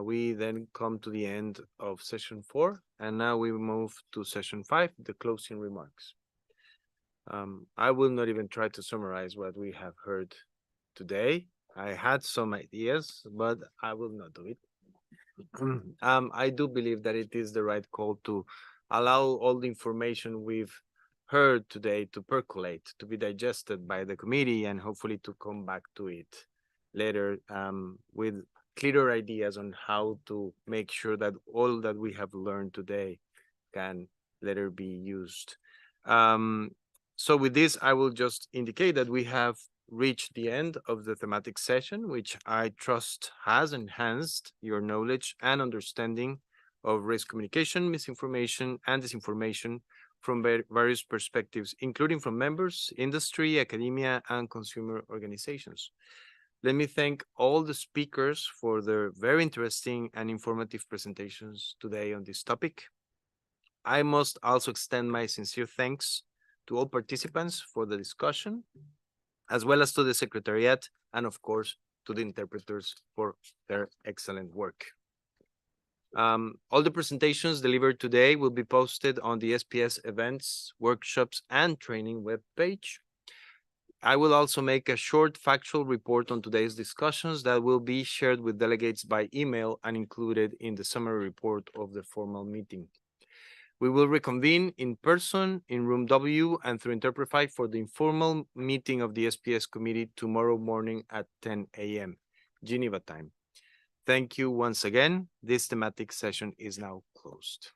we then come to the end of session 4, and now we move to session 5, the closing remarks. I will not even try to summarize what we have heard today. I had some ideas, but I will not do it. I do believe that it is the right call to allow all the information we've heard today to percolate, to be digested by the committee, and hopefully to come back to it later with clearer ideas on how to make sure that all that we have learned today can later be used. So with this, I will just indicate that we have reached the end of the thematic session, which I trust has enhanced your knowledge and understanding of risk communication, misinformation, and disinformation from various perspectives, including from members, industry, academia, and consumer organizations. Let me thank all the speakers for their very interesting and informative presentations today on this topic. I must also extend my sincere thanks to all participants for the discussion, as well as to the Secretariat, and of course, to the interpreters for their excellent work. All the presentations delivered today will be posted on the SPS events, workshops, and training webpage. I will also make a short factual report on today's discussions that will be shared with delegates by email and included in the summary report of the formal meeting. We will reconvene in person in room W and through Interprefy for the informal meeting of the SPS committee tomorrow morning at 10 a.m. Geneva time. Thank you once again. This thematic session is now closed.